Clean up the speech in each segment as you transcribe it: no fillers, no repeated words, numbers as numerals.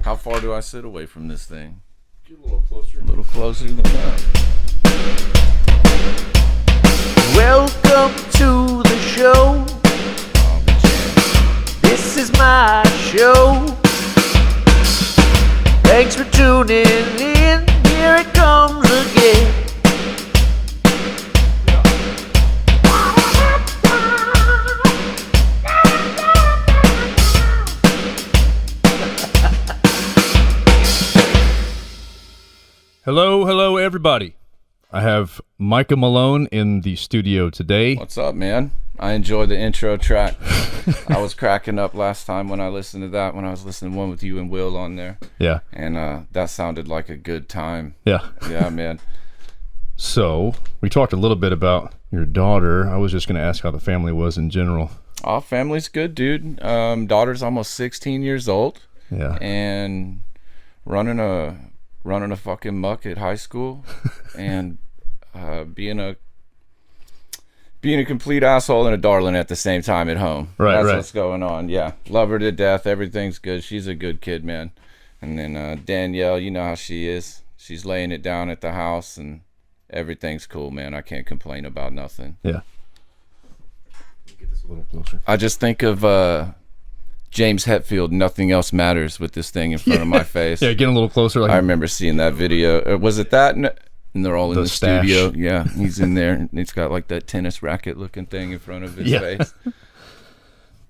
How far do I sit away from this thing? Get a little closer. A little closer than that. Welcome to the show. This is my show. Thanks for tuning in. Here it comes again. Hello, everybody. I have Micah Malone in the studio today. What's up, man? I enjoyed the intro track. I was cracking up last time when I listened to that, when I was listening to one with you and Will on there. Yeah. And that sounded like a good time. Yeah. Yeah, man. So, we talked a little bit about your daughter. I was just going to ask how the family was in general. Oh, family's good, dude. Daughter's almost 16 years old. Yeah. And running a fucking muck at high school and being a complete asshole and a darling at the same time at home. That's what's going on. Yeah, love her to death. Everything's good. She's a good kid, man. And then Danielle, you know how she is. She's laying it down at the house and everything's cool, man. I can't complain about nothing. Yeah. Get this a little closer. I just think of James Hetfield, Nothing Else Matters, with this thing in front of my face. Yeah, getting a little closer. I remember seeing that video. Was it that? And they're all in the stash. studio. Yeah, he's in there. And he's got like that tennis racket looking thing in front of his face.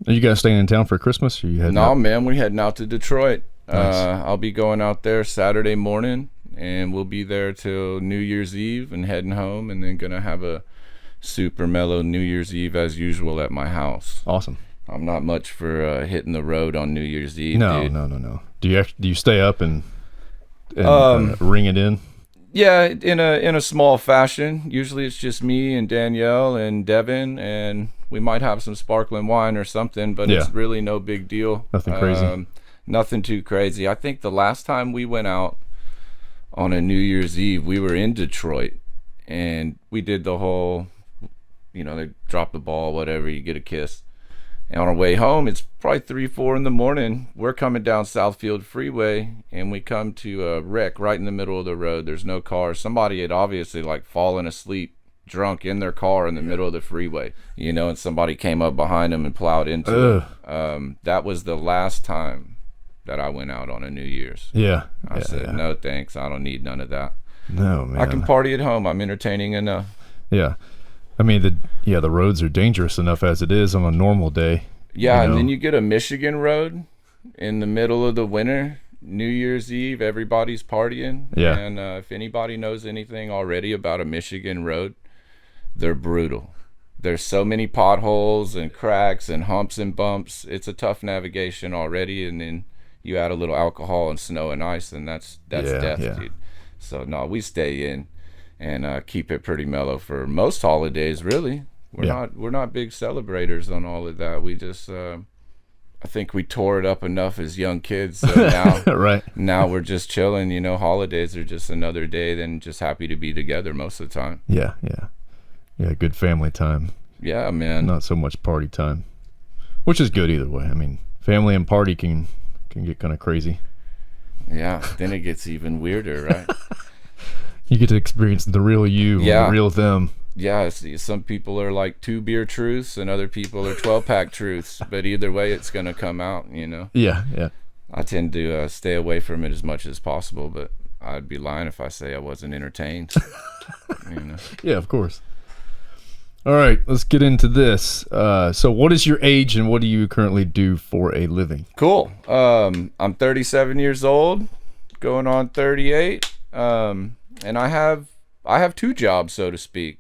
Are you guys staying in town for Christmas? Or you heading out? Man, we're heading out to Detroit. Nice. I'll be going out there Saturday morning, and we'll be there till New Year's Eve and heading home, and then gonna have a super mellow New Year's Eve as usual at my house. Awesome. I'm not much for hitting the road on New Year's Eve. No, dude. no. Do you stay up and ring it in? Yeah, in a small fashion. Usually it's just me and Danielle and Devin, and we might have some sparkling wine or something, but it's really no big deal. Nothing crazy. Nothing too crazy. I think the last time we went out on a New Year's Eve, we were in Detroit, and we did the whole, they drop the ball, whatever, you get a kiss. And on our way home, it's probably 3-4 in the morning. We're coming down Southfield Freeway, and we come to a wreck right in the middle of the road. There's no cars. Somebody had obviously fallen asleep, drunk in their car in the middle of the freeway, and somebody came up behind them and plowed into them. That was the last time that I went out on a New Year's. Yeah. I said, no thanks. I don't need none of that. No, man. I can party at home. I'm entertaining enough. Yeah. I mean, the roads are dangerous enough as it is on a normal day. Yeah, and then you get a Michigan road in the middle of the winter, New Year's Eve, everybody's partying. Yeah. And if anybody knows anything already about a Michigan road, they're brutal. There's so many potholes and cracks and humps and bumps. It's a tough navigation already, and then you add a little alcohol and snow and ice, and that's death, dude. So, no, we stay in and keep it pretty mellow for most holidays, really. We're not big celebrators on all of that. We just I think we tore it up enough as young kids, so now now we're just chilling. Holidays are just another day, then just happy to be together most of the time. Yeah, good family time. Yeah, man. Not so much party time, which is good either way. I mean, family and party can get kind of crazy. Yeah, then it gets even weirder, right? You get to experience the real you, and the real them. Yeah, some people are like 2 beer truths, and other people are 12-pack truths. But either way, it's gonna come out, Yeah. I tend to stay away from it as much as possible, but I'd be lying if I say I wasn't entertained. Yeah, of course. All right, let's get into this. So, what is your age, and what do you currently do for a living? Cool. I'm 37 years old, going on 38. And I have 2 jobs, so to speak.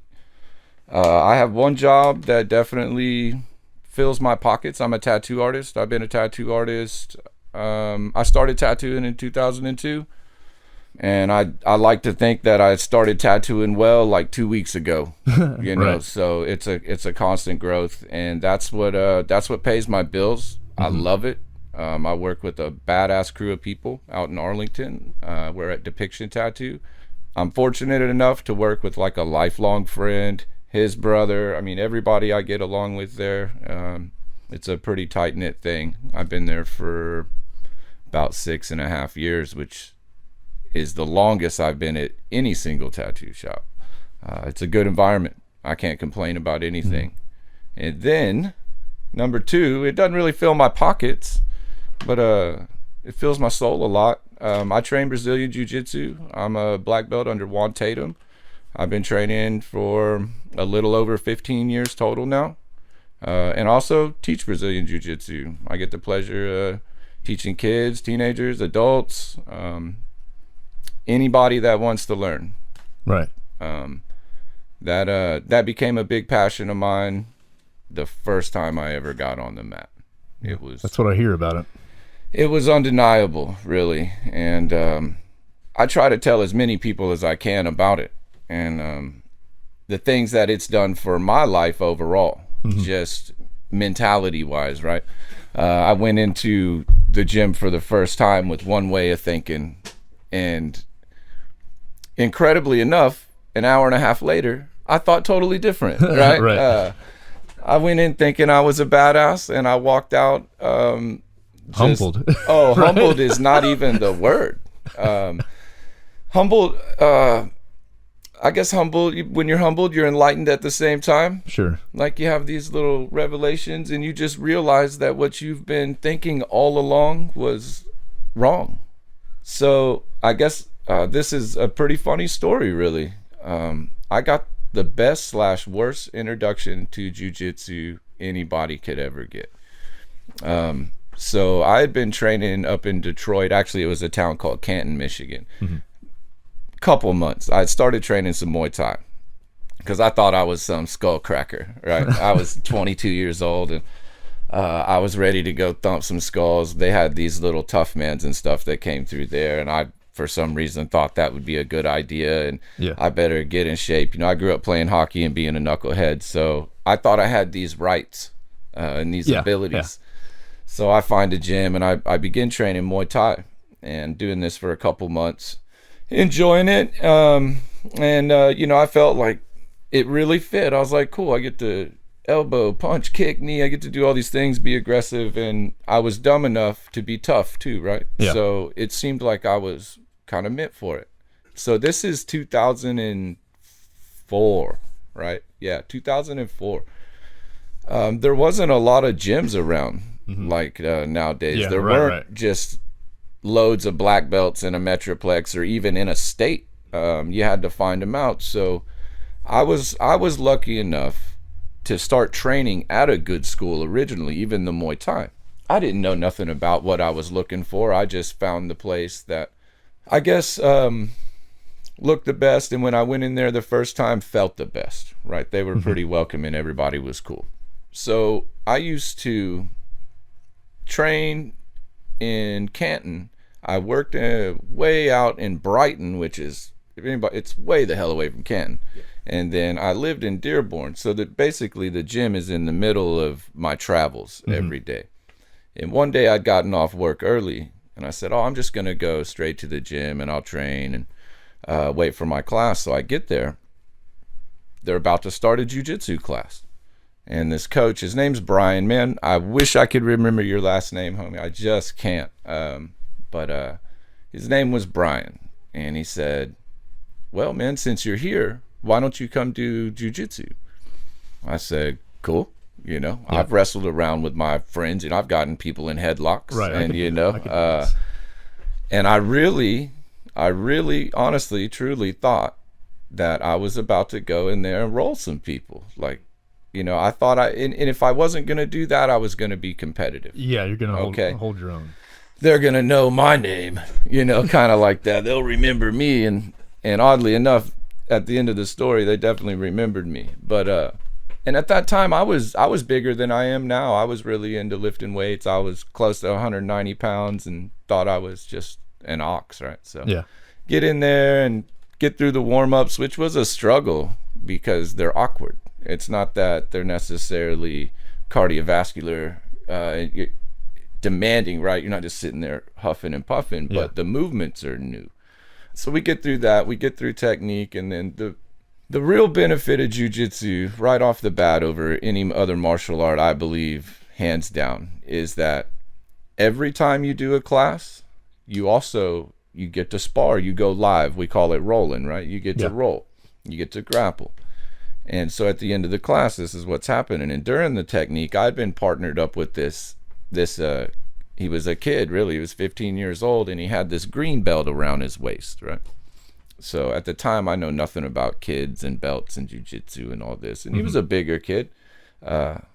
I have one job that definitely fills my pockets. I'm a tattoo artist. I've been a tattoo artist. I started tattooing in 2002, and I like to think that I started tattooing well like 2 weeks ago. Right. So it's a constant growth, and that's what pays my bills. Mm-hmm. I love it. I work with a badass crew of people out in Arlington. We're at Depiction Tattoo. I'm fortunate enough to work with like a lifelong friend, his brother. I mean, everybody I get along with there. It's a pretty tight-knit thing. I've been there for about 6.5 years, which is the longest I've been at any single tattoo shop. It's a good environment. I can't complain about anything. And then number 2, it doesn't really fill my pockets, but it fills my soul a lot. I train Brazilian Jiu Jitsu. I'm a black belt under Juan Tatum. I've been training for a little over 15 years total now, and also teach Brazilian Jiu Jitsu. I get the pleasure of teaching kids, teenagers, adults, anybody that wants to learn. Right. That became a big passion of mine the first time I ever got on the mat. That's what I hear about it. It was undeniable, really, and I try to tell as many people as I can about it, and the things that it's done for my life overall, just mentality-wise, right? I went into the gym for the first time with one way of thinking, and incredibly enough, an hour and a half later, I thought totally different, right? Right. I went in thinking I was a badass, and I walked out humbled. Oh, right. Humbled is not even the word. Humbled, I guess when you're humbled, you're enlightened at the same time. Sure. Like you have these little revelations, and you just realize that what you've been thinking all along was wrong. So I guess this is a pretty funny story, really. I got the best / worst introduction to jiu-jitsu anybody could ever get. So I had been training up in Detroit. Actually, it was a town called Canton, Michigan. Couple months. I started training some Muay Thai because I thought I was some skull cracker, right? I was 22 years old, and I was ready to go thump some skulls. They had these little tough mans and stuff that came through there, and I, for some reason, thought that would be a good idea, and I better get in shape. I grew up playing hockey and being a knucklehead, so I thought I had these rights and these abilities. So I find a gym, and I begin training Muay Thai and doing this for a couple months, enjoying it. I felt like it really fit. I was like, cool, I get to elbow, punch, kick, knee. I get to do all these things, be aggressive, and I was dumb enough to be tough too, right? Yeah. So it seemed like I was kind of meant for it. So this is 2004, right? Yeah, 2004. There wasn't a lot of gyms around like nowadays. There weren't just loads of black belts in a metroplex or even in a state. You had to find them out. So I was lucky enough to start training at a good school originally, even the Muay Thai. I didn't know nothing about what I was looking for. I just found the place that I guess looked the best, and when I went in there the first time, felt the best, right? They were pretty welcoming. Everybody was cool. So I used to train in Canton. I worked way out in Brighton, which is, it's way the hell away from Canton. And then I lived in Dearborn, so that basically the gym is in the middle of my travels every day. And one day I'd gotten off work early, and I said, I'm just gonna go straight to the gym and I'll train and wait for my class. So I get there, they're about to start a jiu-jitsu class. And this coach, his name's Brian. Man, I wish I could remember your last name, homie. I just can't. But his name was Brian. And he said, well, man, since you're here, why don't you come do jiu-jitsu? I said, cool. I've wrestled around with my friends, and I've gotten people in headlocks. Right. And, and I really, honestly, truly thought that I was about to go in there and roll some people. Like, I thought and if I wasn't going to do that, I was going to be competitive. Yeah, you're going to hold your own. They're going to know my name, kind of like that. They'll remember me. And oddly enough, at the end of the story, they definitely remembered me. But, and at that time, I was bigger than I am now. I was really into lifting weights. I was close to 190 pounds and thought I was just an ox, right? So get in there and get through the warm-ups, which was a struggle because they're awkward. It's not that they're necessarily cardiovascular demanding, right? You're not just sitting there huffing and puffing, but the movements are new. So we get through that. We get through technique, and then the real benefit of jiu-jitsu right off the bat over any other martial art, I believe, hands down, is that every time you do a class, you get to spar, you go live. We call it rolling, right? You get to roll, you get to grapple. And so at the end of the class, this is what's happening. And during the technique, I'd been partnered up with this he was a kid, really. He was 15 years old, and he had this green belt around his waist, right? So at the time, I know nothing about kids and belts and Jiu Jitsu and all this. And he was a bigger kid, but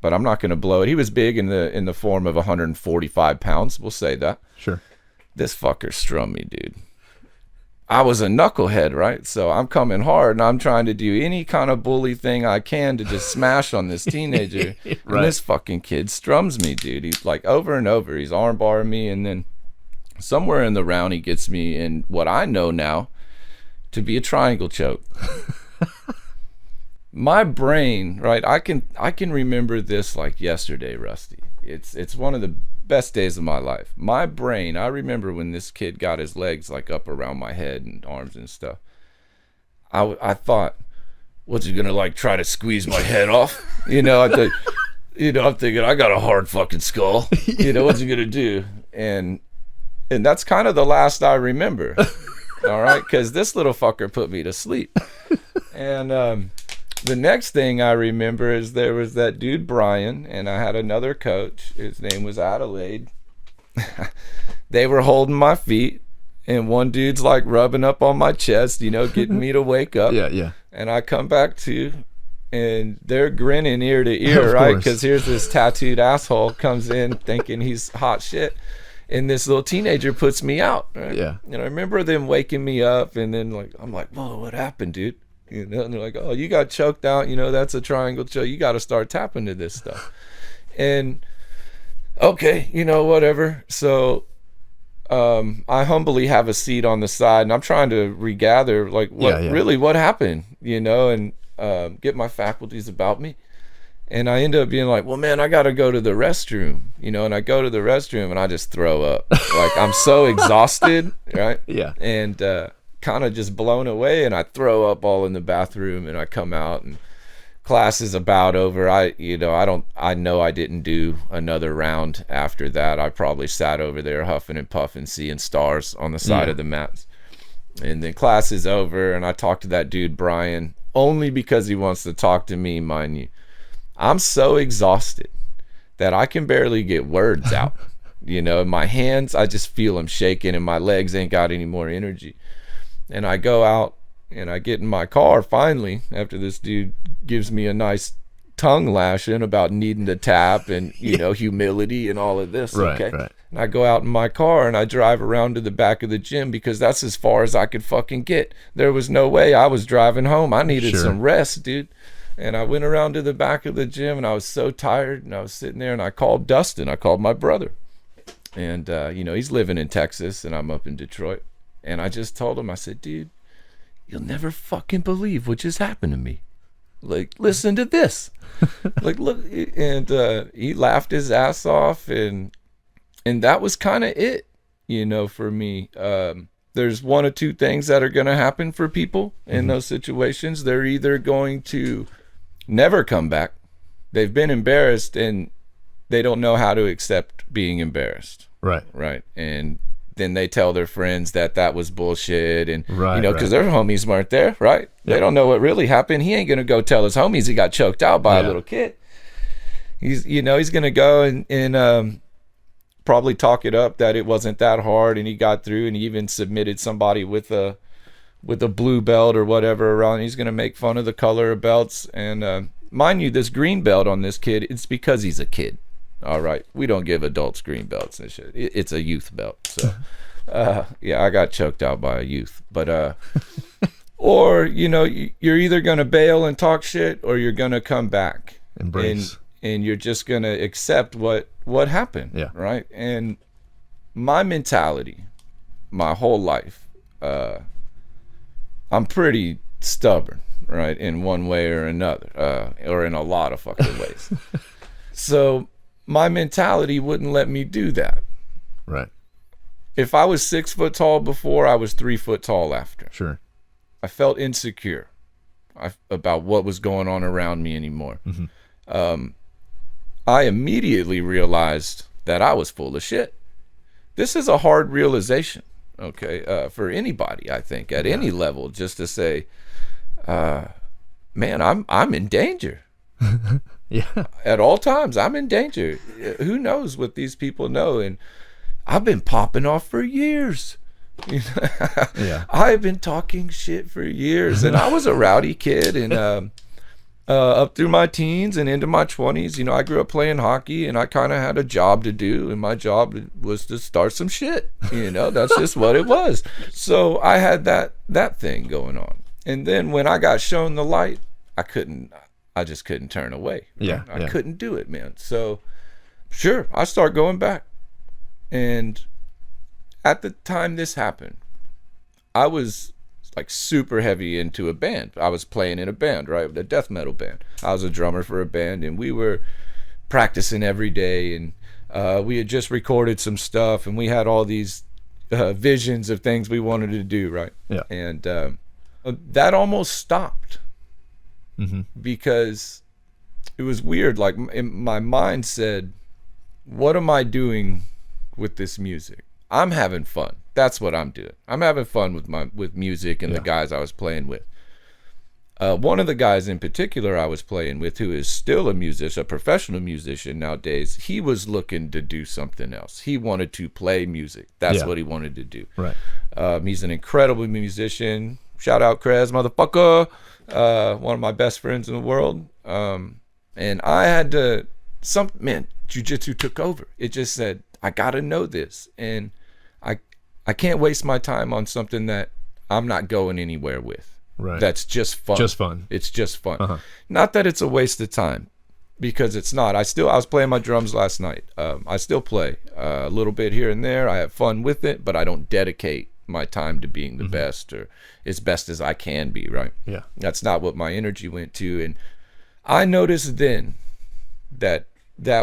I'm not going to blow it. He was big in the form of 145 pounds. We'll say that. Sure. This fucker strummed me, dude. I was a knucklehead, right? So I'm coming hard, and I'm trying to do any kind of bully thing I can to just smash on this teenager. Right. And this fucking kid strums me, dude. He's like over and over. He's arm barring me, and then somewhere in the round, he gets me in what I know now to be a triangle choke. My brain, right? I can remember this like yesterday, Rusty. It's one of the best days of my life. My brain, I remember when this kid got his legs like up around my head and arms and stuff. I thought, what's he gonna like try to squeeze my head off? I'm thinking I got a hard fucking skull. What's he gonna do? And that's kind of the last I remember. All right, because this little fucker put me to sleep. And the next thing I remember is there was that dude Brian, and I had another coach. His name was Adelaide. They were holding my feet, and one dude's like rubbing up on my chest, getting me to wake up. Yeah. And I come back to, and they're grinning ear to ear, right? Because here's this tattooed asshole comes in thinking he's hot shit, and this little teenager puts me out. Right? Yeah. And I remember them waking me up, and then I'm like, whoa, what happened, dude? And they're like, oh, you got choked out. That's a triangle choke. You got to start tapping to this stuff. And okay, whatever. So I humbly have a seat on the side, and I'm trying to regather really what happened, and get my faculties about me. And I end up being like, well, man, I got to go to the restroom, and I go to the restroom and I just throw up. Like, I'm so exhausted, right? Yeah. And kind of just blown away, and I throw up all in the bathroom, and I come out, and class is about over. I know I didn't do another round after that. I probably sat over there huffing and puffing, seeing stars on the side of the mats. And then class is over, and I talked to that dude Brian only because he wants to talk to me, mind you. I'm so exhausted that I can barely get words out. In my hands, I just feel them shaking, and my legs ain't got any more energy. And I go out and I get in my car finally after this dude gives me a nice tongue lashing about needing to tap and, humility and all of this. Right. And I go out in my car and I drive around to the back of the gym because that's as far as I could fucking get. There was no way I was driving home. I needed some rest, dude. And I went around to the back of the gym, and I was so tired, and I was sitting there, and I called Dustin. I called my brother. And, he's living in Texas, and I'm up in Detroit. And I just told him, I said, dude, you'll never fucking believe what just happened to me. Like, listen to this. Like, look. And he laughed his ass off. And that was kind of it, for me. There's one or two things that are going to happen for people in those situations. They're either going to never come back. They've been embarrassed, and they don't know how to accept being embarrassed. Right. And then they tell their friends that was bullshit, and because their homies weren't there, right? They don't know what really happened. He ain't gonna go tell his homies he got choked out by a little kid. He's gonna go and probably talk it up that it wasn't that hard, and he got through, and he even submitted somebody with a blue belt or whatever around. He's gonna make fun of the color of belts, and mind you, this green belt on this kid, it's because he's a kid. All right, we don't give adults green belts and shit. It's a youth belt. So I got choked out by a youth. But or you're either gonna bail and talk shit, or you're gonna come back, embrace, and you're just gonna accept what happened. Right. And my mentality, my whole life, I'm pretty stubborn, right, in one way or another, or in a lot of fucking ways. So my mentality wouldn't let me do that. Right. If I was 6 foot tall before, I was 3 foot tall after. Sure. I felt insecure about what was going on around me anymore. I immediately realized that I was full of shit. this is a hard realization, okay, for anybody, I think, at any level, just to say, man, I'm in danger. Yeah. At all times, I'm in danger. Who knows what these people know? And I've been popping off for years. Yeah. I've been talking shit for years, and I was a rowdy kid, and up through my teens and into my 20s, I grew up playing hockey, and I kind of had a job to do, and my job was to start some shit. That's just what it was. So I had that thing going on, and then when I got shown the light, I just couldn't turn away. Yeah, I couldn't do it, man. So sure, I start going back, and at the time this happened, I was like super heavy into a band. I was playing in a band, right? A death metal band. I was a drummer for a band, and we were practicing every day, and we had just recorded some stuff, and we had all these visions of things we wanted to do, right? Yeah. And that almost stopped because it was weird. Like my mind said, what am I doing with this music? I'm having fun. That's what I'm doing. I'm having fun with music and the guys I was playing with. One of the guys in particular I was playing with, who is still a professional musician nowadays, he was looking to do something else. He wanted to play music. That's what he wanted to do. Right. He's an incredible musician. Shout out Krez, motherfucker. One of my best friends in the world. And I had to, Jiu Jitsu took over. It just said, I gotta know this, and I can't waste my time on something that I'm not going anywhere with. Right. That's just fun. Just fun. It's just fun. Not that it's a waste of time, because it's not. I was playing my drums last night. I still play a little bit here and there. I have fun with it, but I don't dedicate my time to being the best, or as best as I can be, right? Yeah. That's not what my energy went to. And I noticed then that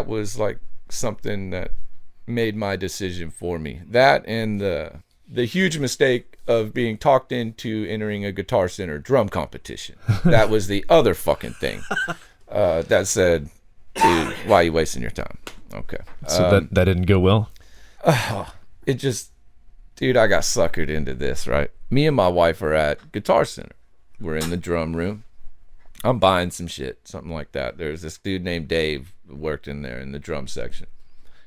was like something that made my decision for me. That and the huge mistake of being talked into entering a Guitar Center drum competition. That was the other fucking thing that said, dude, why are you wasting your time? Okay. So that didn't go well? It just, dude, I got suckered into this, right? Me and my wife are at Guitar Center. We're in the drum room. I'm buying some shit, something like that. There's this dude named Dave who worked in there in the drum section.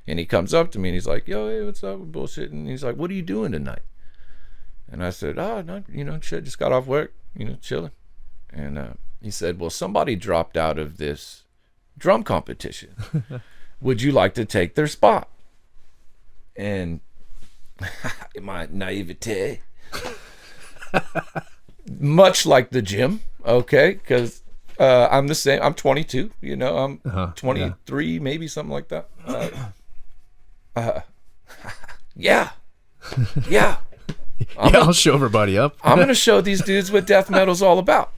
And he comes up to me and he's like, yo, hey, what's up? We're bullshitting. And he's like, what are you doing tonight? And I said, oh, no, shit, just got off work, chilling. And he said, well, somebody dropped out of this drum competition. Would you like to take their spot? And in my naivete, much like the gym, okay, because I'm the same. I'm 22, I'm 23, maybe something like that. Yeah. I'll show everybody up. I'm gonna show these dudes what death metal's all about.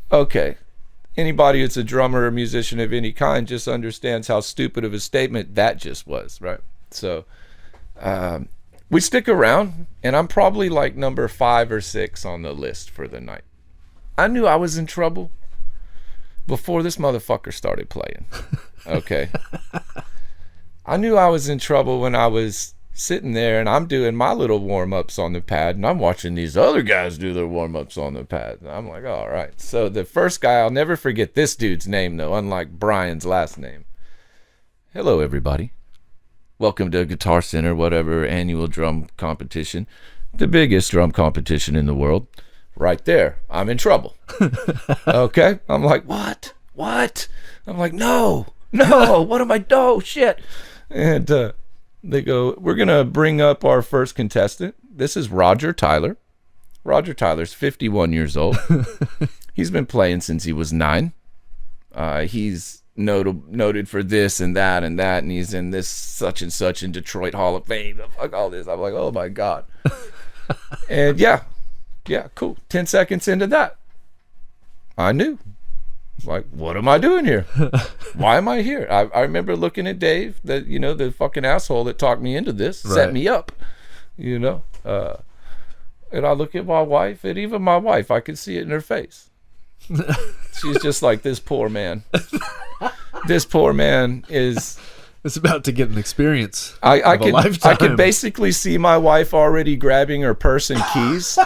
Okay, anybody that's a drummer or musician of any kind just understands how stupid of a statement that just was, right? So we stick around, and I'm probably like number 5 or 6 on the list for the night. I knew I was in trouble before this motherfucker started playing. Okay. I knew I was in trouble when I was sitting there and I'm doing my little warm-ups on the pad, and I'm watching these other guys do their warm-ups on the pad. And I'm like, all right. So the first guy, I'll never forget this dude's name, though, unlike Brian's last name. Hello, everybody. Welcome to Guitar Center, whatever annual drum competition. The biggest drum competition in the world. Right there. I'm in trouble. Okay? I'm like, what? I'm like, no. What am I? Oh, shit. And they go, we're going to bring up our first contestant. This is Roger Tyler. Roger Tyler's 51 years old. He's been playing since he was 9. He's noted for this and that, and he's in this such and such in Detroit Hall of Fame. Fuck all this. I'm like, oh my God. And yeah, cool. 10 seconds into that, I knew. Like, what am I doing here? Why am I here? I remember looking at Dave, the fucking asshole that talked me into this, set me up, and I look at my wife, and even my wife, I could see it in her face. She's just like, this poor man. This poor man is It's about to get an experience I of a lifetime. I could basically see my wife already grabbing her purse and keys,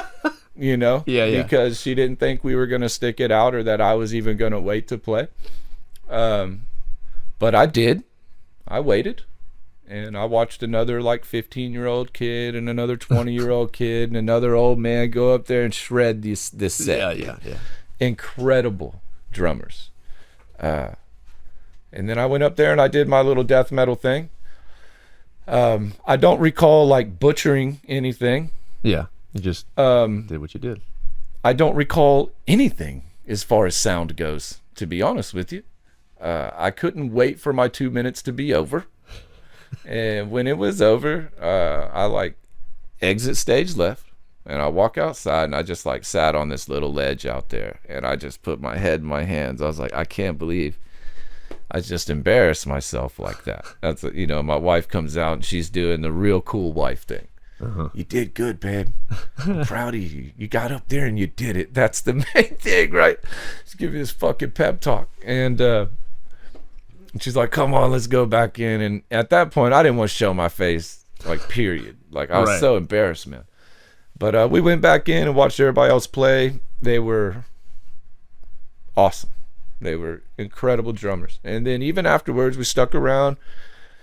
you know, Yeah. because she didn't think we were going to stick it out or that I was even going to wait to play. But I did. I waited. And I watched another like 15-year-old kid and another 20-year-old kid and another old man go up there and shred this set. Yeah. Incredible drummers. And then I went up there and I did my little death metal thing. I don't recall like butchering anything. Yeah, you just did what you did. I don't recall anything as far as sound goes, to be honest with you. I couldn't wait for my 2 minutes to be over. And when it was over, I like exit stage left and I walk outside and I just like sat on this little ledge out there and I just put my head in my hands. I was like, I can't believe I just embarrassed myself like that. That's, you know, my wife comes out and she's doing the real cool wife thing. You did good, babe. I'm proud of you. You got up there and you did it. That's the main thing, right? Just give you this fucking pep talk. And she's like, come on, let's go back in. And at that point, I didn't want to show my face, like, period. Like, I was so embarrassed, man. But we went back in and watched everybody else play. They were awesome. They were incredible drummers. And then even afterwards, we stuck around,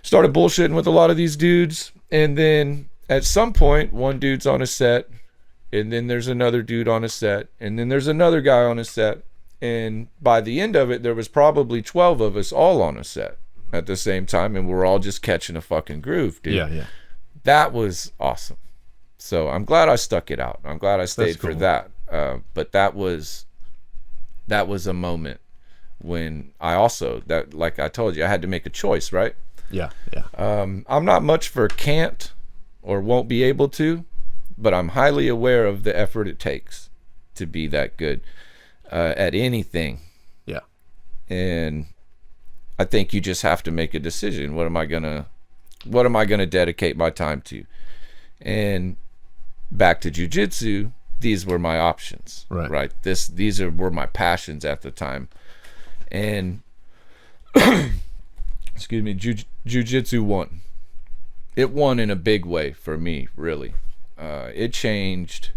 started bullshitting with a lot of these dudes. And then at some point, one dude's on a set. And then there's another dude on a set. And then there's another guy on a set. And by the end of it, there was probably 12 of us all on a set at the same time. And we're all just catching a fucking groove, dude. Yeah. That was awesome. So I'm glad I stuck it out. I'm glad I stayed for that. But that was a moment when I also, that, like I told you, I had to make a choice, right? Yeah. I'm not much for can't or won't be able to, but I'm highly aware of the effort it takes to be that good. At anything. Yeah. And I think you just have to make a decision. What am I gonna dedicate my time to? And back to jiu-jitsu, these were my options. Right. These were my passions at the time. And excuse me, jiu-jitsu won. It won in a big way for me, really. It changed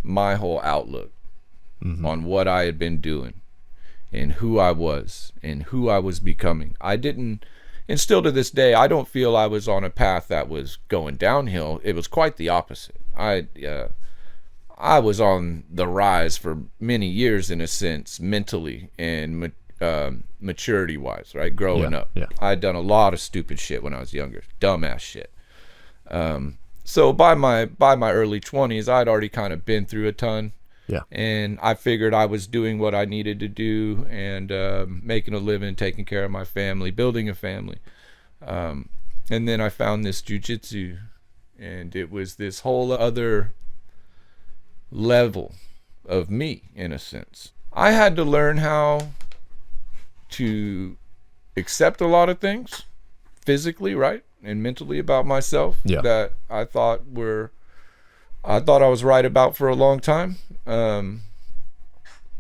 my whole outlook. On what I had been doing and who I was and who I was becoming. I didn't, and still to this day, I don't feel I was on a path that was going downhill. It was quite the opposite. I was on the rise for many years, in a sense, mentally and maturity wise, right? Growing up. Yeah. I had done a lot of stupid shit when I was younger, dumbass shit. So by my early 20s, I'd already kind of been through a ton. Yeah. And I figured I was doing what I needed to do and making a living, taking care of my family, building a family. And then I found this jiu-jitsu, and it was this whole other level of me, in a sense. I had to learn how to accept a lot of things physically, right? And mentally about myself that I thought I was right about for a long time.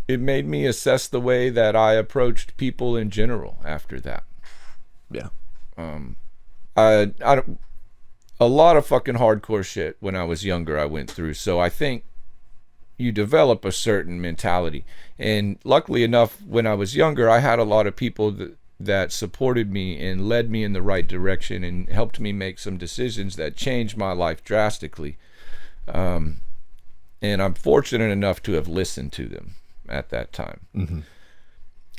It made me assess the way that I approached people in general after that. Yeah. I a lot of fucking hardcore shit when I was younger I went through. So I think you develop a certain mentality. And luckily enough, when I was younger, I had a lot of people that supported me and led me in the right direction and helped me make some decisions that changed my life drastically. And I'm fortunate enough to have listened to them at that time.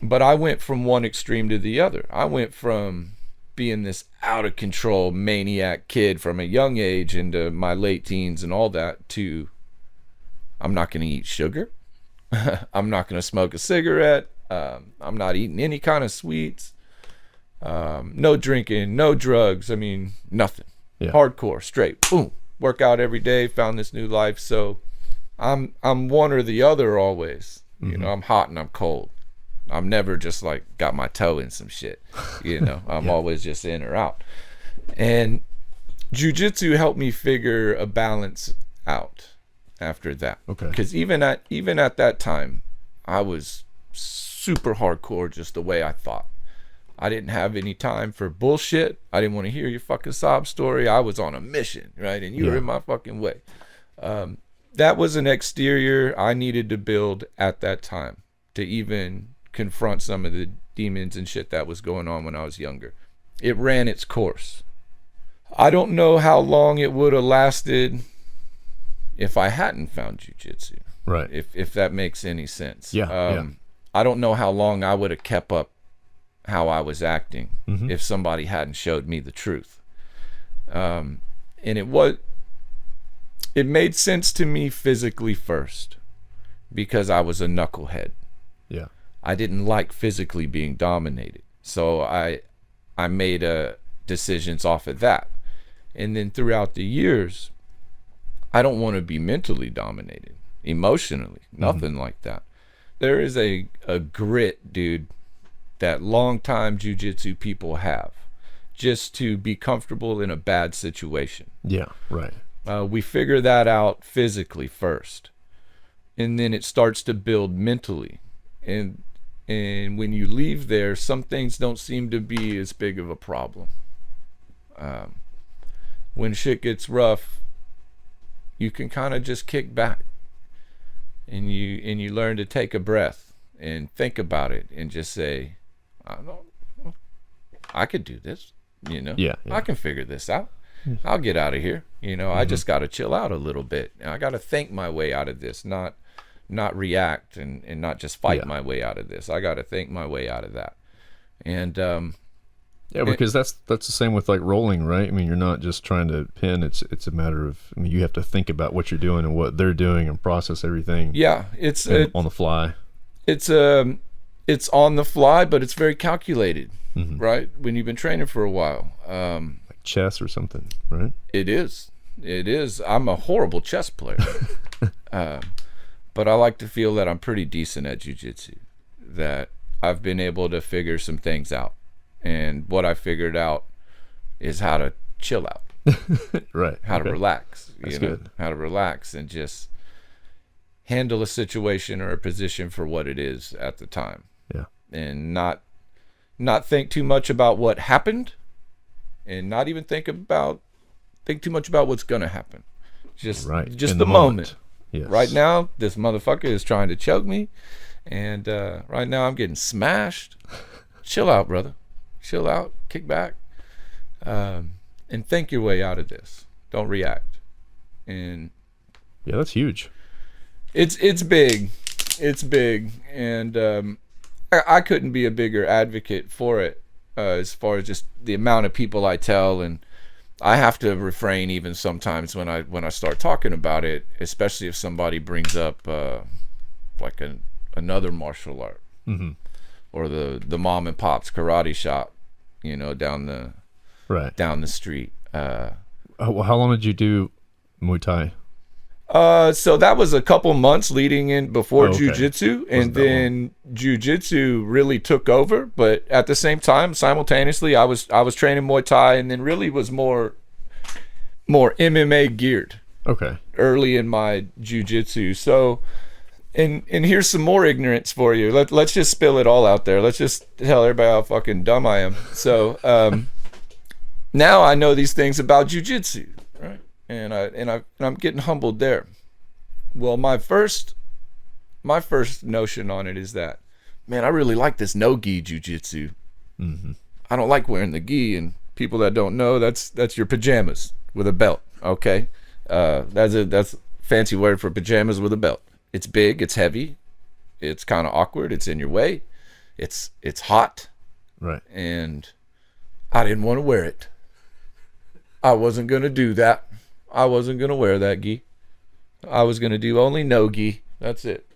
But I went from one extreme to the other. I went from being this out of control maniac kid from a young age into my late teens and all that to I'm not going to eat sugar. I'm not going to smoke a cigarette. I'm not eating any kind of sweets. No drinking, no drugs. I mean, nothing. Hardcore, straight, boom. Work out every day, found this new life. So I'm one or the other always. You know, I'm hot and I'm cold. I'm never just like got my toe in some shit. You know, I'm always just in or out. And jiu-jitsu helped me figure a balance out after that. Okay. Because even at that time, I was super hardcore just the way I thought. I didn't have any time for bullshit. I didn't want to hear your fucking sob story. I was on a mission, right? And you were in my fucking way. That was an exterior I needed to build at that time to even confront some of the demons and shit that was going on when I was younger. It ran its course. I don't know how long it would have lasted if I hadn't found jiu-jitsu. Right. If that makes any sense. Yeah. I don't know how long I would have kept up how I was acting if somebody hadn't showed me the truth. And it made sense to me physically first because I was a knucklehead. Yeah. I didn't like physically being dominated. So I made decisions off of that. And then throughout the years, I don't want to be mentally dominated, emotionally, nothing like that. There is a grit, dude, that long-time jiu-jitsu people have just to be comfortable in a bad situation. Yeah, right. We figure that out physically first, and then it starts to build mentally. And when you leave there, some things don't seem to be as big of a problem. When shit gets rough, you can kind of just kick back, and you learn to take a breath and think about it and just say, I could do this, you know. Yeah. I can figure this out. I'll get out of here, you know. I just got to chill out a little bit. I got to think my way out of this, not react and not just fight my way out of this. I got to think my way out of that. And because that's the same with like rolling, right? I mean, you're not just trying to pin. It's a matter of, I mean, you have to think about what you're doing and what they're doing and process everything. Yeah, it's on the fly. It's on the fly, but it's very calculated, right? When you've been training for a while. Like chess or something, right? It is. I'm a horrible chess player. But I like to feel that I'm pretty decent at jiu-jitsu, that I've been able to figure some things out. And what I figured out is how to chill out. Right. How to relax. That's good. How to relax and just handle a situation or a position for what it is at the time. Yeah. And not think too much about what happened, and not even think too much about what's gonna happen. Just the moment. Yes. Right now, this motherfucker is trying to choke me, and right now I'm getting smashed. Chill out, brother. Chill out. Kick back, and think your way out of this. Don't react. And yeah, that's huge. It's big. It's big, and I couldn't be a bigger advocate for it as far as just the amount of people I tell, and I have to refrain even sometimes when I start talking about it, especially if somebody brings up like another martial art, or the mom and pop's karate shop, you know, down the street. How long did you do Muay Thai? So that was a couple months leading in before jiu-jitsu, and then jiu-jitsu really took over. But at the same time, simultaneously, I was training Muay Thai, and then really was more MMA geared. Okay. Early in my jiu-jitsu. So, and here's some more ignorance for you. Let's just spill it all out there. Let's just tell everybody how fucking dumb I am. So now I know these things about jiu-jitsu, right? And I'm getting humbled there. Well, my first notion on it is that, man, I really like this no gi jiu-jitsu. I don't like wearing the gi, and people that don't know, that's your pajamas with a belt. Okay, that's a fancy word for pajamas with a belt. It's big, it's heavy, it's kind of awkward, it's in your way, it's hot, right? And I didn't want to wear it. I wasn't gonna do that. I wasn't going to wear that gi. I was going to do only no gi. That's it.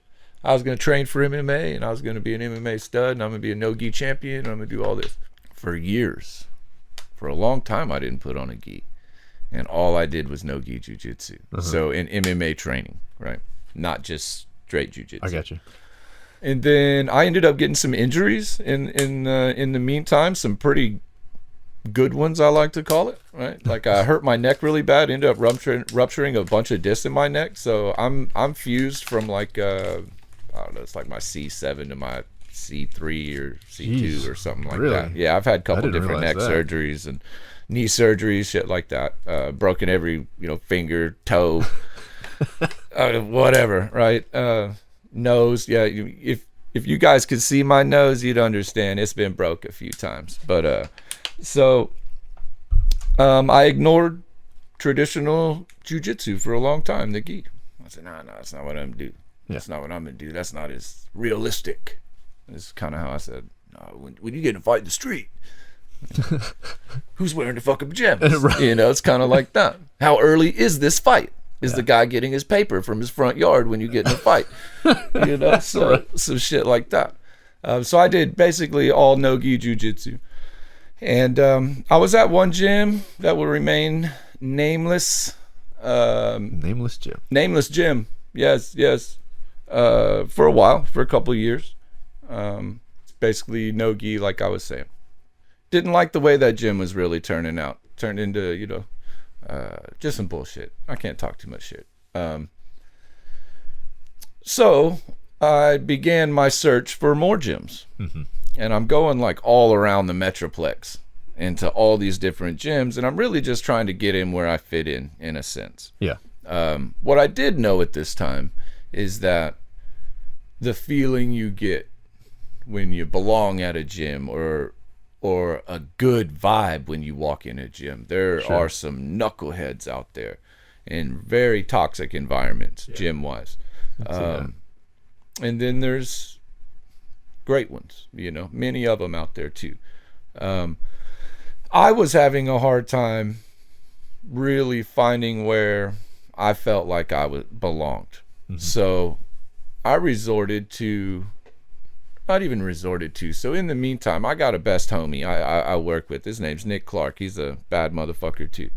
I was going to train for MMA, and I was going to be an MMA stud, and I'm going to be a no gi champion, and I'm going to do all this. For years, for a long time, I didn't put on a gi. And all I did was no gi jiu-jitsu. So in MMA training, right? Not just straight jiu-jitsu. I got you. And then I ended up getting some injuries in the meantime, some pretty good ones, I like to call it, right? Like I hurt my neck really bad, ended up rupturing a bunch of discs in my neck. So I'm fused from like I don't know, it's like my C7 to my C3 or C2 Jeez, or something like really? that. Yeah, I've had a couple didn't different neck realize that. surgeries and knee surgeries, shit like that. Broken every, finger, toe, whatever, right? Nose, yeah. If you guys could see my nose, you'd understand. It's been broke a few times. But I ignored traditional jiu-jitsu for a long time, the gi. I said, no, that's not what I'm gonna do. That's not what I'm gonna do. That's not as realistic. That's kind of how I said, no, when you get in a fight in the street, who's wearing the fucking pajamas? Right. It's kind of like that. How early is this fight? Is the guy getting his paper from his front yard when you get in a fight? So shit like that. So I did basically all no-gi jiu-jitsu. And I was at one gym that will remain nameless. Nameless gym. Nameless gym. Yes. For a while, for a couple of years. It's basically no-gi, like I was saying. Didn't like the way that gym was really turning out. Turned into, just some bullshit. I can't talk too much shit. So I began my search for more gyms. Mm-hmm. And I'm going like all around the Metroplex into all these different gyms. And I'm really just trying to get in where I fit in a sense. Yeah. What I did know at this time is that the feeling you get when you belong at a gym or a good vibe when you walk in a gym. There are some knuckleheads out there in very toxic environments, gym-wise. And then there's great ones, many of them out there too. I was having a hard time really finding where I felt like I belonged. Mm-hmm. So I so in the meantime, I got a best homie I work with. His name's Nick Clark. He's a bad motherfucker too.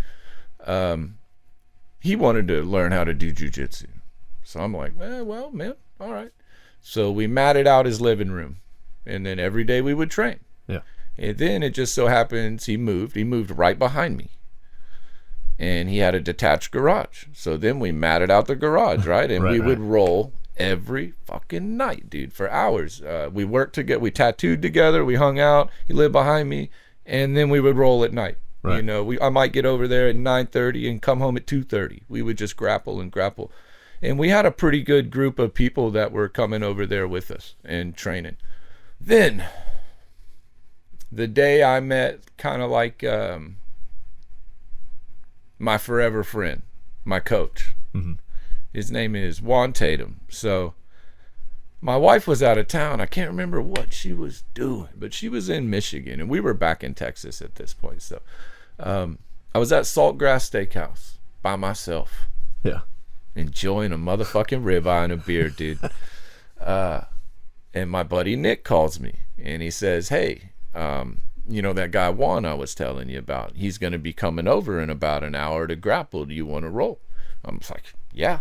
He wanted to learn how to do jiu-jitsu. So I'm like, well, man, all right. So we matted out his living room, and then every day we would train. Yeah. And then it just so happens he moved right behind me. And he had a detached garage. So then we matted out the garage, right? And we would roll every fucking night, dude, for hours. We worked together, we tattooed together, we hung out, he lived behind me, and then we would roll at night. Right. I might get over there at 9:30 and come home at 2:30. We would just grapple. And we had a pretty good group of people that were coming over there with us and training. Then, the day I met kind of like my forever friend, my coach. Mm-hmm. His name is Juan Tatum. So my wife was out of town. I can't remember what she was doing, but she was in Michigan, and we were back in Texas at this point. So I was at Saltgrass Steakhouse by myself. Yeah. Enjoying a motherfucking ribeye and a beer, dude. And my buddy Nick calls me, and he says, hey, that guy Juan I was telling you about, he's going to be coming over in about an hour to grapple. Do you want to roll? I'm just like, yeah,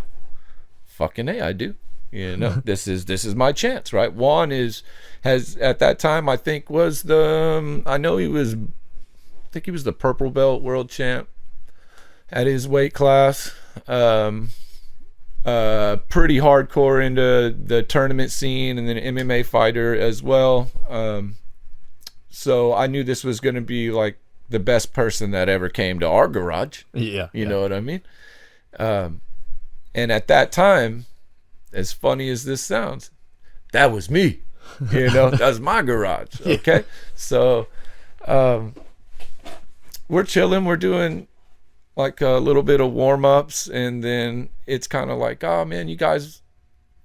fucking A, I do. This is my chance, right? Juan has at that time, I think was the he was the purple belt world champ at his weight class. Pretty hardcore into the tournament scene, and then an MMA fighter as well. So I knew this was going to be like the best person that ever came to our garage. Yeah. You know what I mean? And at that time, as funny as this sounds, that was me. That was my garage. Okay. So we're chilling. We're doing like a little bit of warm-ups, and then it's kind of like, oh man, you guys,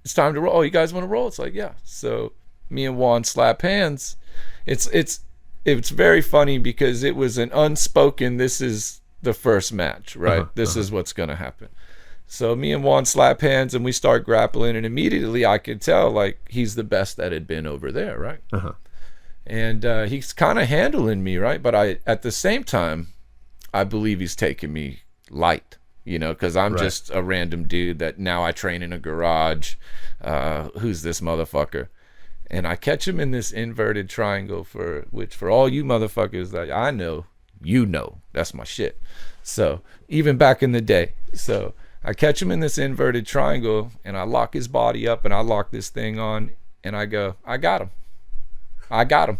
it's time to roll. Oh, you guys want to roll? It's like, yeah. So me and Juan slap hands. It's very funny because it was an unspoken, this is the first match, right? This is what's going to happen. So me and Juan slap hands, and we start grappling, and immediately I could tell like he's the best that had been over there, right? And he's kind of handling me, right? But at the same time, I believe he's taking me light, because I'm just a random dude that now I train in a garage. Who's this motherfucker? And I catch him in this inverted triangle, which for all you motherfuckers that I know, that's my shit. So even back in the day, so I catch him in this inverted triangle, and I lock his body up, and I lock this thing on, and I go, I got him. I got him.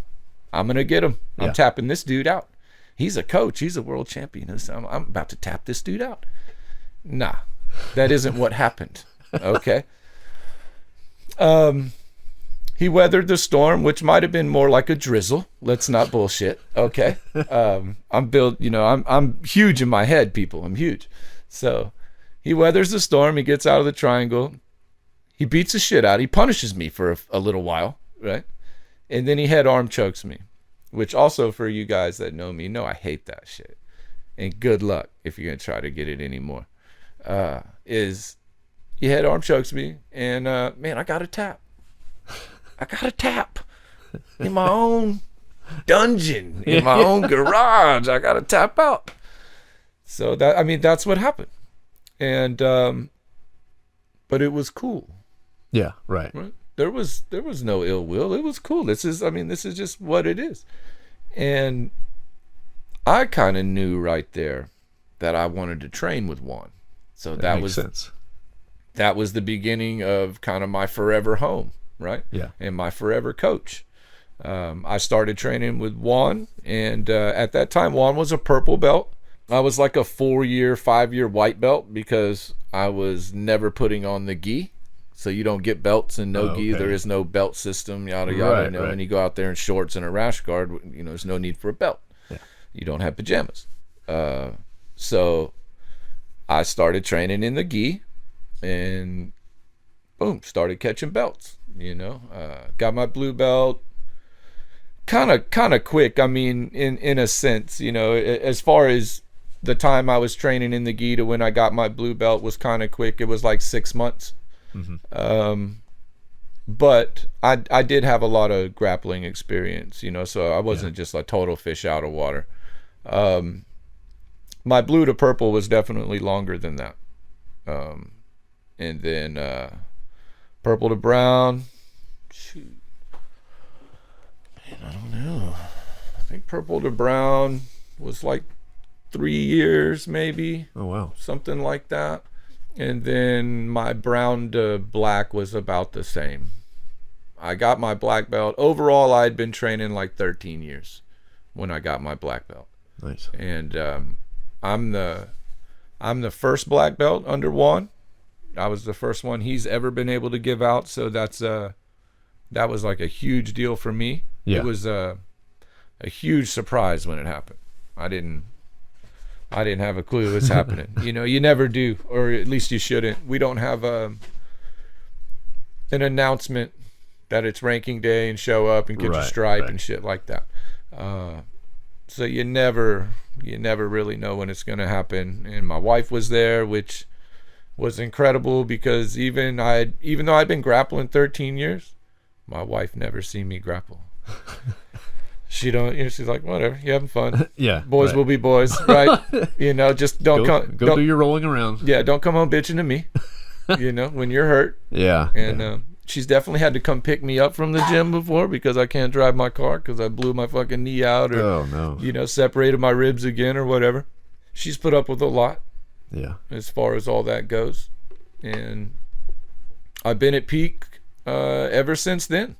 I'm going to get him. I'm Yeah. tapping this dude out. He's a coach. He's a world champion. I'm about to tap this dude out. Nah, that isn't what happened. Okay. He weathered the storm, which might have been more like a drizzle. Let's not bullshit. Okay. I'm built, I'm huge in my head, people. I'm huge. So he weathers the storm. He gets out of the triangle. He beats the shit out. He punishes me for a little while, right? And then he head arm chokes me, which also for you guys that know me, know I hate that shit. And good luck if you're going to try to get it anymore. He head arm chokes me, and man, I got a tap. I got a tap in my own dungeon, in my own garage. I got to tap out. So that's what happened. And but it was cool. Yeah, right. There was no ill will. It was cool. This is just what it is. And I kind of knew right there that I wanted to train with Juan. So that makes was sense. That was the beginning of kind of my forever home, right? Yeah. And my forever coach. I started training with Juan, and at that time, Juan was a purple belt. I was like a 4-year, 5-year white belt because I was never putting on the gi. So you don't get belts and no gi. Okay. There is no belt system, yada, yada. Right. When you go out there in shorts and a rash guard, there's no need for a belt. Yeah. You don't have pajamas. So I started training in the gi and boom, started catching belts, got my blue belt kind of quick. I mean, in a sense, as far as the time I was training in the gi to when I got my blue belt was kind of quick. It was like 6 months. Mm-hmm. But I did have a lot of grappling experience, so I wasn't just a total fish out of water. My blue to purple was definitely longer than that. And then purple to brown, shoot, man, I don't know. I think purple to brown was like 3 years maybe. Oh, wow. Something like that. And then my brown to black was about the same. I got my black belt. Overall, I had been training like 13 years when I got my black belt. Nice. And I'm the first black belt under Juan. I was the first one he's ever been able to give out. So that was like a huge deal for me. Yeah. It was a huge surprise when it happened. I didn't have a clue what's happening. You never do, or at least you shouldn't. We don't have an announcement that it's ranking day and show up and get your stripe and shit like that. So you never really know when it's going to happen. And my wife was there, which was incredible because even though I'd been grappling 13 years, my wife never seen me grapple. She's like, whatever, you having fun. Yeah. Boys will be boys, right? Just don't go do your rolling around. Yeah, don't come home bitching to me, when you're hurt. Yeah. And she's definitely had to come pick me up from the gym before because I can't drive my car because I blew my fucking knee out or, oh, no. Separated my ribs again or whatever. She's put up with a lot. Yeah. As far as all that goes. And I've been at peak ever since then.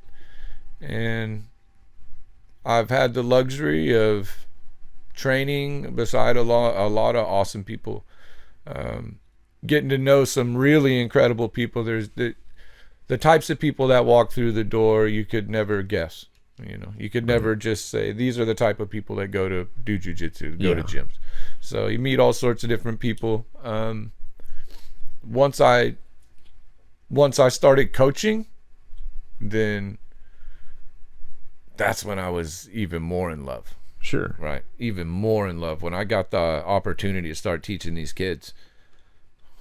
And I've had the luxury of training beside a lot of awesome people. Getting to know some really incredible people. There's the types of people that walk through the door you could never guess. You could never just say these are the type of people that go to do jiu-jitsu, go to gyms. So you meet all sorts of different people. Once I started coaching, then that's when I was even more in love. Sure. Right. Even more in love. When I got the opportunity to start teaching these kids,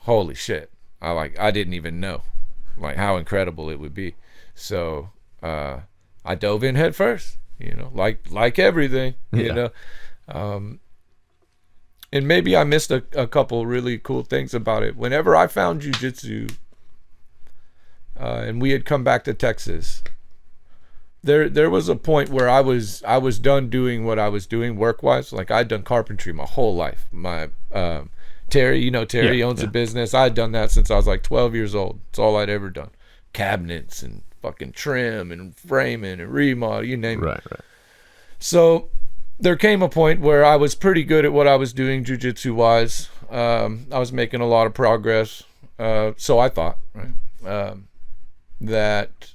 holy shit. I didn't even know how incredible it would be. So I dove in head first, like everything, and maybe I missed a couple really cool things about it. Whenever I found jiu-jitsu, and we had come back to Texas, there was a point where I was done doing what I was doing work-wise. Like I'd done carpentry my whole life. My Terry, Terry owns a business. I had done that since I was like 12 years old. It's all I'd ever done. Cabinets and fucking trim and framing and remodel, you name it. Right. So there came a point where I was pretty good at what I was doing jiu-jitsu wise. I was making a lot of progress. So I thought, right, that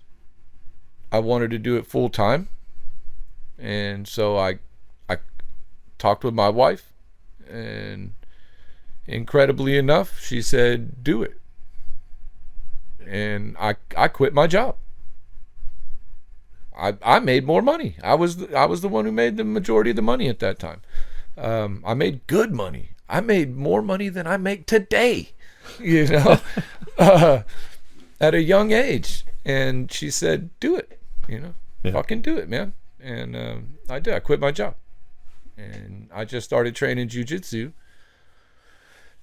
I wanted to do it full time. And so I talked with my wife, and incredibly enough, she said, do it. And I quit my job. I made more money. I was the one who made the majority of the money at that time. I made good money. I made more money than I make today, you know, at a young age. And she said, do it, you know, fucking do it, man. And I did. I quit my job. And I just started training jiu-jitsu.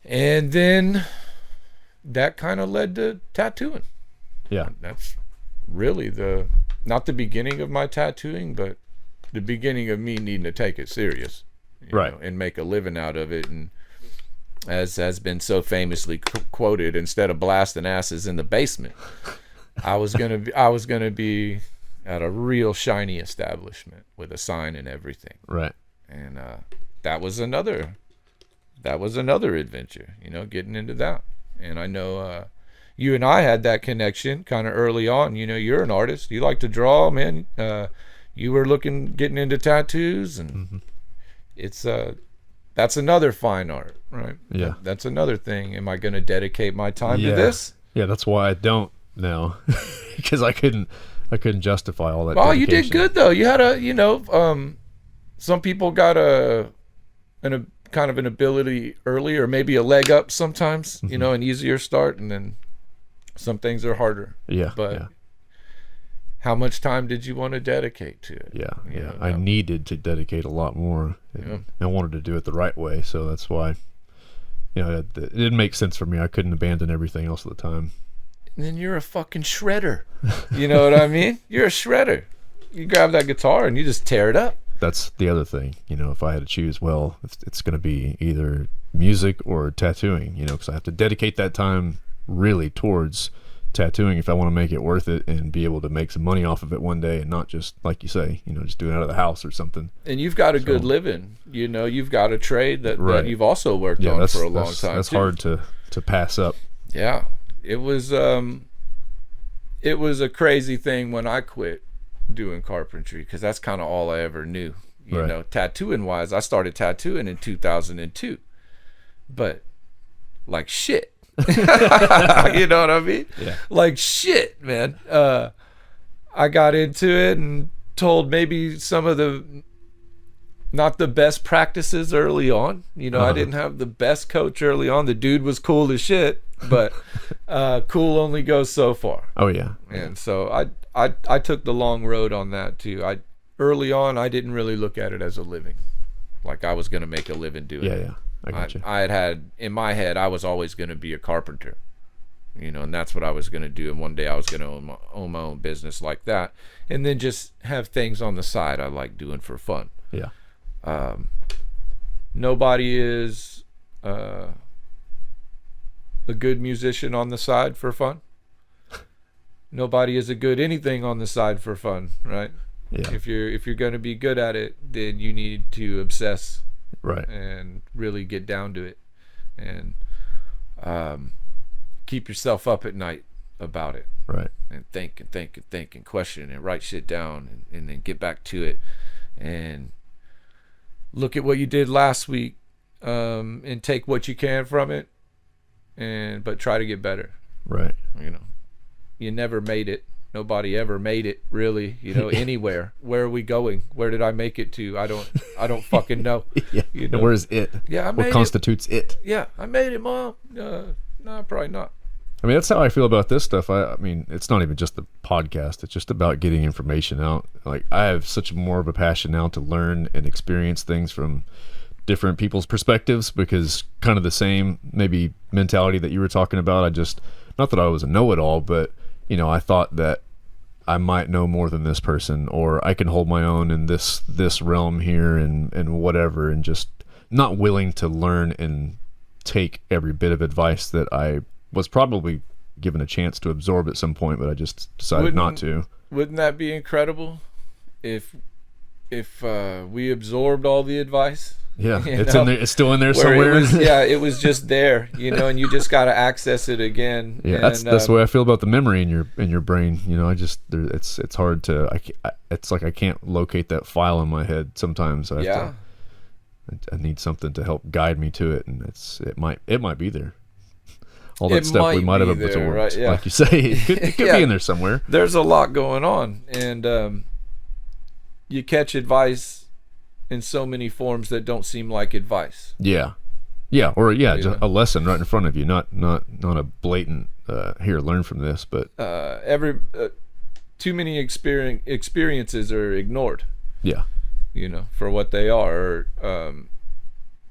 And then that kind of led to tattooing. Yeah. That's really not the beginning of my tattooing, but the beginning of me needing to take it serious, you know, and make a living out of it. And as has been so famously quoted, instead of blasting asses in the basement, I was gonna be at a real shiny establishment with a sign and everything. Right. And that was another adventure, you know, getting into that. And I know you and I had that connection kind of early on. You know, you're an artist. You like to draw, man. You were getting into tattoos, and it's that's another fine art, right? Yeah. That's another thing. Am I going to dedicate my time to this? Yeah, that's why I don't now, because I couldn't justify all that. Well, you did good though. You had some people got a kind of an ability early, or maybe a leg up sometimes, you know, an easier start, and then some things are harder. Yeah. But how much time did you want to dedicate to it? Yeah. You know, I needed to dedicate a lot more, and I wanted to do it the right way. So that's why, you know, it didn't make sense for me. I couldn't abandon everything else at the time. And then you're a fucking shredder. You know what I mean? You're a shredder. You grab that guitar and you just tear it up. That's the other thing, you know, if I had to choose, well, it's going to be either music or tattooing, you know, because I have to dedicate that time really towards tattooing if I want to make it worth it and be able to make some money off of it one day, and not just, like you say, you know, just do it out of the house or something. And you've got a good living, you know, you've got a trade that you've also worked on for a long time. That's hard to pass up. Yeah. It was a crazy thing when I quit doing carpentry, because that's kind of all I ever knew, you know, tattooing wise. I started tattooing in 2002, but like shit. You know what I mean? Yeah. Like shit, man. I got into it and told maybe some of the not the best practices early on. You know, I didn't have the best coach early on. The dude was cool as shit, but cool only goes so far. Oh yeah. And so I took the long road on that too. Early on, I didn't really look at it as a living, like I was going to make a living doing it. Yeah. I got you. I had in my head, I was always going to be a carpenter, you know, and that's what I was going to do. And one day I was going to own my own business like that, and then just have things on the side I like doing for fun. Yeah. Nobody is a good musician on the side for fun. Nobody is a good anything on the side for fun, right? Yeah. If you're going to be good at it, then you need to obsess, right, and really get down to it, and keep yourself up at night about it, right, and think and question and write shit down, and then get back to it, and look at what you did last week, and take what you can from it, but try to get better. Right. You know, you never made it. Nobody ever made it, really, you know, anywhere. Where are we going? Where did I make it to? I don't fucking know. Yeah. You know? And where's it? Yeah, what constitutes it? Yeah, I made it, Mom. No, probably not. I mean, that's how I feel about this stuff. I mean, it's not even just the podcast. It's just about getting information out. Like, I have such more of a passion now to learn and experience things from different people's perspectives, because kind of the same maybe mentality that you were talking about. Not that I was a know-it-all, but you know, I thought that I might know more than this person, or I can hold my own in this realm here, and whatever, and just not willing to learn and take every bit of advice that I was probably given a chance to absorb at some point, but I just decided not to. Wouldn't that be incredible if we absorbed all the advice? Yeah, it's in there. It's still in there somewhere. It was just there, and you just got to access it again. Yeah, and, that's the way I feel about the memory in your brain. It's hard to. It's like I can't locate that file in my head. Sometimes I need something to help guide me to it, and it might be there. All that stuff we might have absorbed, right? Yeah. Like you say, it could be in there somewhere. There's a lot going on, and you catch advice in so many forms that don't seem like advice. Just a lesson right in front of you, not a blatant here, learn from this, but too many experiences are ignored. Yeah, for what they are.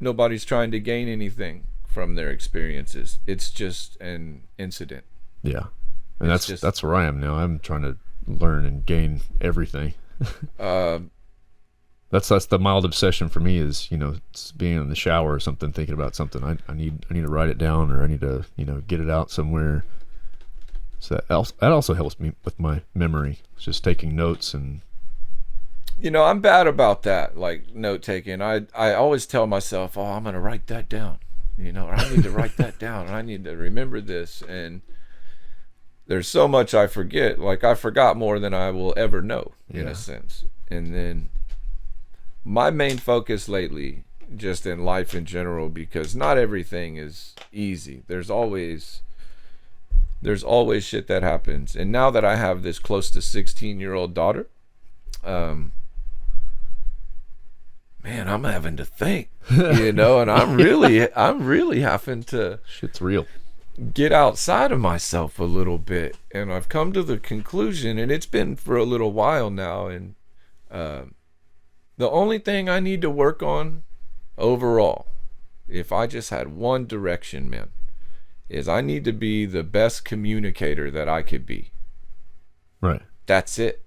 Nobody's trying to gain anything from their experiences. It's just an incident. Yeah, and that's where I am now. I'm trying to learn and gain everything. That's the mild obsession for me is, being in the shower or something, thinking about something. I need to write it down, or I need to, get it out somewhere. So that also helps me with my memory. It's just taking notes and. I'm bad about that, like note taking. I always tell myself, oh, I'm going to write that down, or I need to write that down, and I need to remember this. And there's so much I forget. Like I forgot more than I will ever know, in a sense. And then my main focus lately, just in life in general, because not everything is easy. There's always shit that happens. And now that I have this close to 16-year-old daughter, man, I'm having to think, and I'm really having to. Shit's real. Get outside of myself a little bit, and I've come to the conclusion, and it's been for a little while now, and the only thing I need to work on overall, if I just had one direction, man, is I need to be the best communicator that I could be. Right. That's it.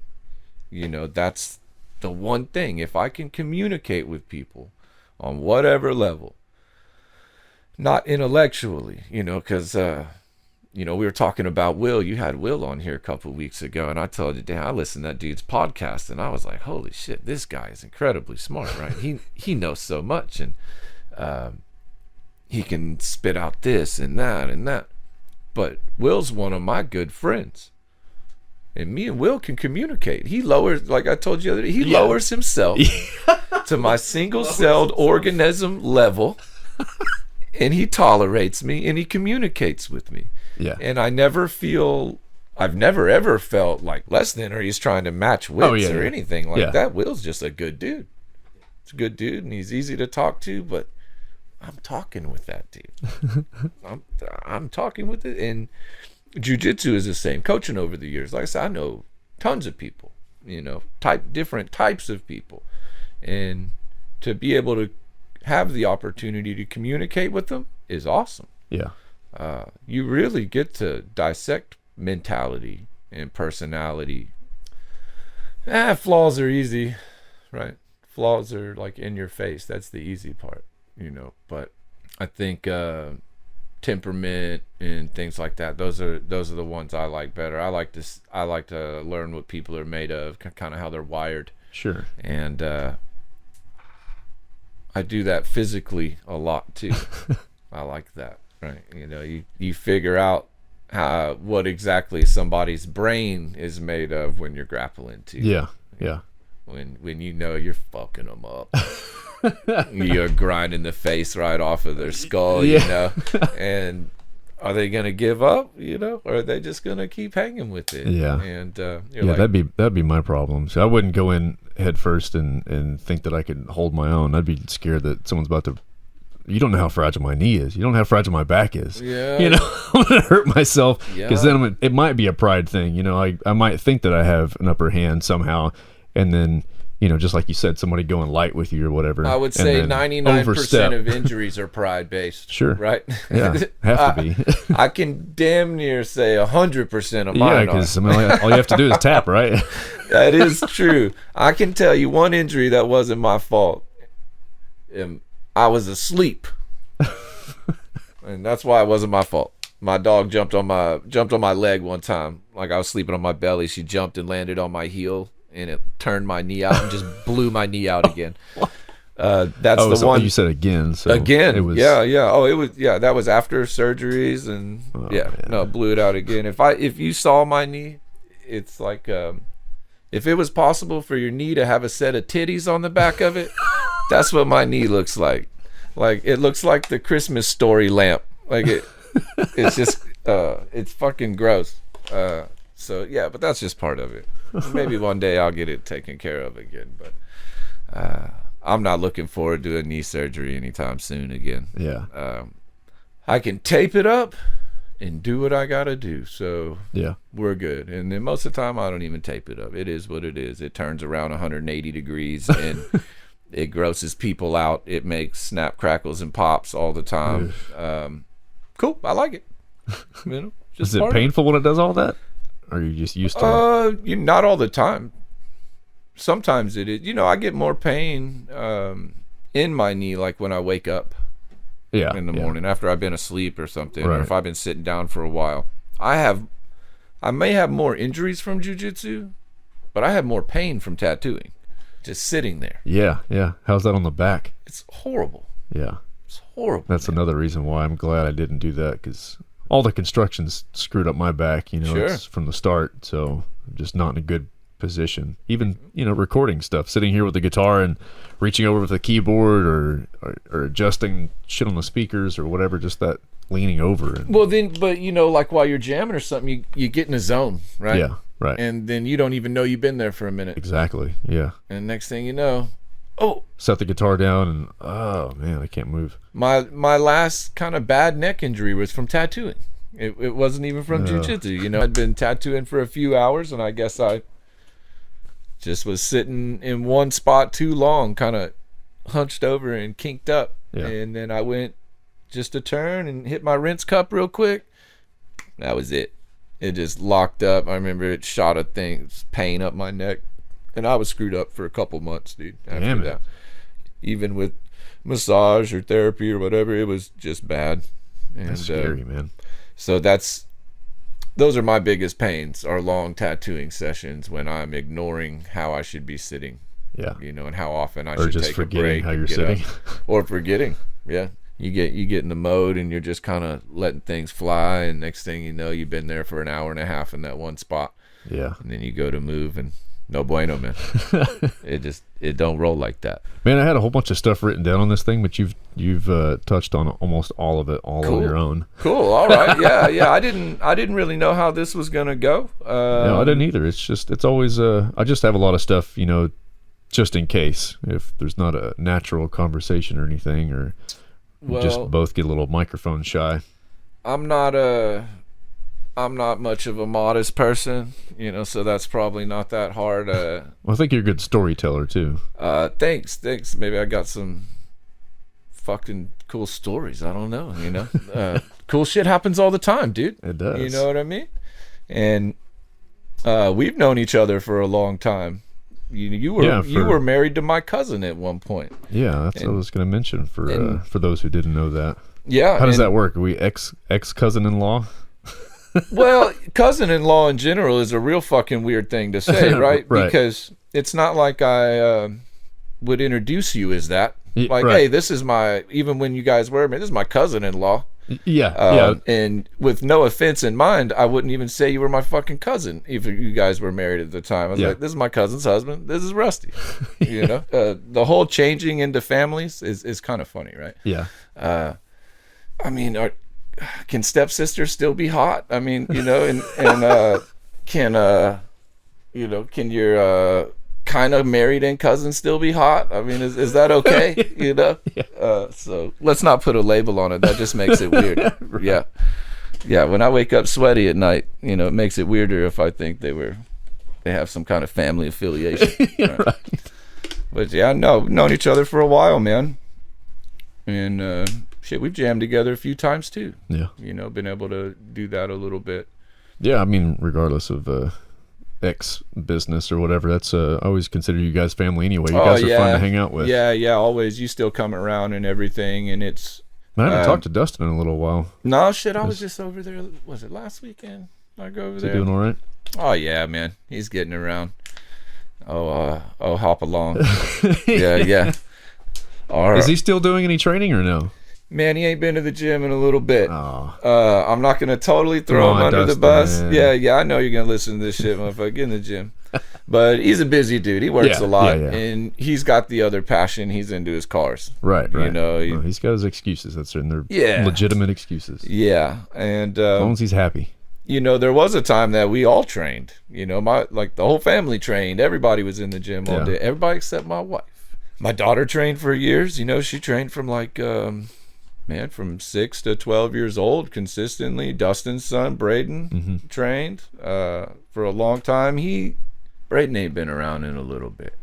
That's the one thing. If I can communicate with people on whatever level, not intellectually, because we were talking about Will. You had Will on here a couple of weeks ago, and I told you, damn, I listened to that dude's podcast, and I was like, holy shit, this guy is incredibly smart, right? He knows so much, and he can spit out this and that and that. But Will's one of my good friends, and me and Will can communicate. He lowers, like I told you the other day, lowers himself to my single-celled organism level, and he tolerates me, and he communicates with me. Yeah. And I've never ever felt like less than, or he's trying to match wits or anything like that. Will's just a good dude. It's a good dude, and he's easy to talk to, but I'm talking with that dude. I'm talking with it. And Jiu Jitsu is the same. Coaching over the years, like I said, I know tons of people, different types of people. And to be able to have the opportunity to communicate with them is awesome. Yeah. You really get to dissect mentality and personality. Flaws are easy, right? Flaws are like in your face. That's the easy part, But I think temperament and things like that, those are the ones I like better. I like to learn what people are made of, kind of how they're wired. Sure. And I do that physically a lot too. I like that. Right, you figure out what exactly somebody's brain is made of when you're grappling too. Yeah. When you're fucking them up, you're grinding the face right off of their skull, and are they gonna give up, or are they just gonna keep hanging with it? Yeah. And that'd be my problem. So I wouldn't go in head first and think that I could hold my own. I'd be scared that someone's about to. You don't know how fragile my knee is. You don't know how fragile my back is. Yeah. I'm going to hurt myself because then it might be a pride thing. I might think that I have an upper hand somehow. And then, just like you said, somebody going light with you or whatever. I would say 99% of injuries are pride based. Sure. Right? Yeah. Have to be. I can damn near say 100% of mine. Yeah, because all you have to do is tap, right? That is true. I can tell you one injury that wasn't my fault. I was asleep, and that's why it wasn't my fault. My dog jumped on my leg one time. Like I was sleeping on my belly. She jumped and landed on my heel, and it turned my knee out and just blew my knee out again. That's the one you said again. So again. It was, yeah. Oh, it was. Yeah, that was after surgeries, and blew it out again. If you saw my knee, it's like if it was possible for your knee to have a set of titties on the back of it, that's what my knee looks like. Like it looks like the Christmas Story lamp. Like it's just it's fucking gross. So yeah, but that's just part of it. Maybe one day I'll get it taken care of again, but I'm not looking forward to a knee surgery anytime soon again. Yeah. I can tape it up and do what I gotta do, so yeah, we're good. And then most of the time I don't even tape it up. It is what it is. It turns around 180 degrees and it grosses people out. It makes snap, crackles, and pops all the time. Cool, I like it. You know, just is it painful when it does all that, or are you just used to it? Not all the time. Sometimes it is. You know, I get more pain in my knee, like when I wake up. Yeah, in the morning after I've been asleep or something, right. Or if I've been sitting down for a while. I may have more injuries from jiu-jitsu, but I have more pain from tattooing. Just sitting there. Yeah. How's that on the back? It's horrible. Yeah. It's horrible. That's another reason why I'm glad I didn't do that, because all the construction's screwed up my back, you know, Sure. It's from the start, so I'm just not in a good position. Even, you know, recording stuff, sitting here with the guitar and reaching over with the keyboard or adjusting shit on the speakers or whatever, just that leaning over. Well, then, but you know, like while you're jamming or something, you get in a zone, right? Yeah, right. And then you don't even know you've been there for a minute. Exactly, yeah. And next thing you know, set the guitar down and, oh man, I can't move. My last kind of bad neck injury was from tattooing. It wasn't even from jiu-jitsu. You know, I'd been tattooing for a few hours, and I guess I just was sitting in one spot too long, kind of hunched over and kinked up. Yeah. And then I went just a turn and hit my rinse cup real quick. That was it. It just locked up. I remember it shot a pain up my neck, and I was screwed up for a couple months, dude. After that, even with massage or therapy or whatever, it was just bad. And, that's scary, man. So those are my biggest pains, are long tattooing sessions when I'm ignoring how I should be sitting. Yeah. You know, and how often I or should just take a break. forgetting how you're sitting. Or forgetting. Yeah. You get in the mode and you're just kind of letting things fly, and next thing you know, you've been there for an hour and a half in that one spot. Yeah. And then you go to move and no bueno, man. it don't roll like that. Man, I had a whole bunch of stuff written down on this thing, but you've touched on almost all of it on your own. Cool. All right. Yeah. I didn't really know how this was gonna go. No, I didn't either. It's always I just have a lot of stuff, you know, just in case if there's not a natural conversation or anything, or we just both get a little microphone shy. I'm not much of a modest person, you know, so that's probably not that hard. Well, I think you're a good storyteller too. Thanks. Maybe I got some fucking cool stories. I don't know, you know. Cool shit happens all the time, dude. It does. You know what I mean? And we've known each other for a long time. You were married to my cousin at one point. Yeah, that's what I was going to mention for those who didn't know that. Yeah. How does that work? Are we ex cousin-in-law? Well, cousin-in-law in general is a real fucking weird thing to say, right? Because it's not like I would introduce you as that. Like, hey, this is even when you guys were married, this is my cousin-in-law. Yeah. And with no offense in mind, I wouldn't even say you were my fucking cousin if you guys were married at the time. I was like, this is my cousin's husband. This is Rusty. You know, the whole changing into families is kind of funny, right? Yeah. I mean, can stepsisters still be hot? I mean, you know, and can your kind of married in cousin still be hot? I mean, is that okay? You know? Yeah. So let's not put a label on it. That just makes it weird. Right. Yeah. When I wake up sweaty at night, you know, it makes it weirder if I think they have some kind of family affiliation. Right. But yeah, known each other for a while, man. And shit, we've jammed together a few times too. Yeah. You know, been able to do that a little bit. Yeah, I mean, regardless of ex business or whatever, that's I always consider you guys family anyway. You guys are fun to hang out with. Yeah, always. You still come around and everything, and it's I haven't talked to Dustin in a little while. No shit, I was just over there. Was it last weekend? I go over Is there. he doing all right? Oh yeah, man, he's getting around. Hop along. Yeah. All right. Is he still doing any training or no? Man, he ain't been to the gym in a little bit. Oh. I'm not gonna totally throw him under the bus. Yeah, I know you're gonna listen to this shit, motherfucker. Get in the gym. But he's a busy dude. He works a lot, and he's got the other passion. He's into his cars. Right. You know, he's got his excuses. They're legitimate excuses. Yeah, and as long as he's happy. You know, there was a time that we all trained. You know, the whole family trained. Everybody was in the gym all day. Everybody except my wife. My daughter trained for years. You know, she trained from from 6 to 12 years old consistently. Dustin's son, Braden, trained for a long time. Braden ain't been around in a little bit.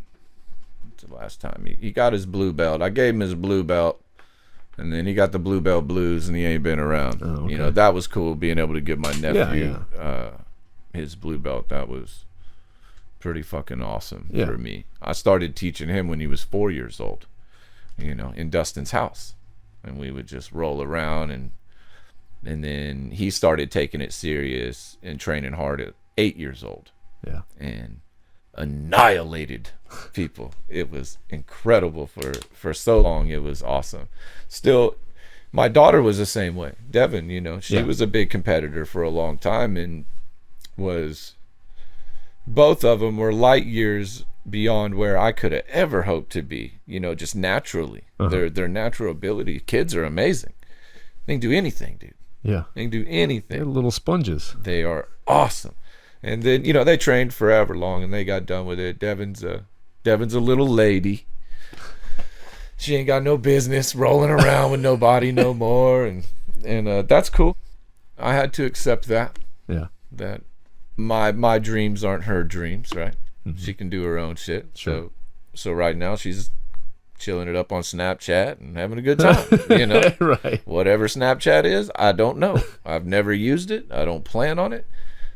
It's the last time he got his blue belt. I gave him his blue belt, and then he got the blue belt blues, and he ain't been around. Oh, okay. You know, that was cool being able to give my nephew his blue belt. That was pretty fucking awesome for me. I started teaching him when he was 4 years old, you know, in Dustin's house. And we would just roll around, and then he started taking it serious and training hard at 8 years old. Yeah. And annihilated people. It was incredible for so long. It was awesome. Still, my daughter was the same way. Devin, you know, she was a big competitor for a long time, and both of them were light years beyond where I could have ever hoped to be, you know, just naturally. Their natural ability. Kids are amazing. They can do anything, dude. Yeah. They can do anything. They're little sponges. They are awesome. And then, you know, they trained forever long, and they got done with it. Devin's a little lady. She ain't got no business rolling around with nobody no more, and that's cool. I had to accept that. Yeah. That my dreams aren't her dreams, right? She can do her own shit. Sure. So right now she's chilling it up on Snapchat and having a good time. You know, right? Whatever Snapchat is, I don't know. I've never used it. I don't plan on it.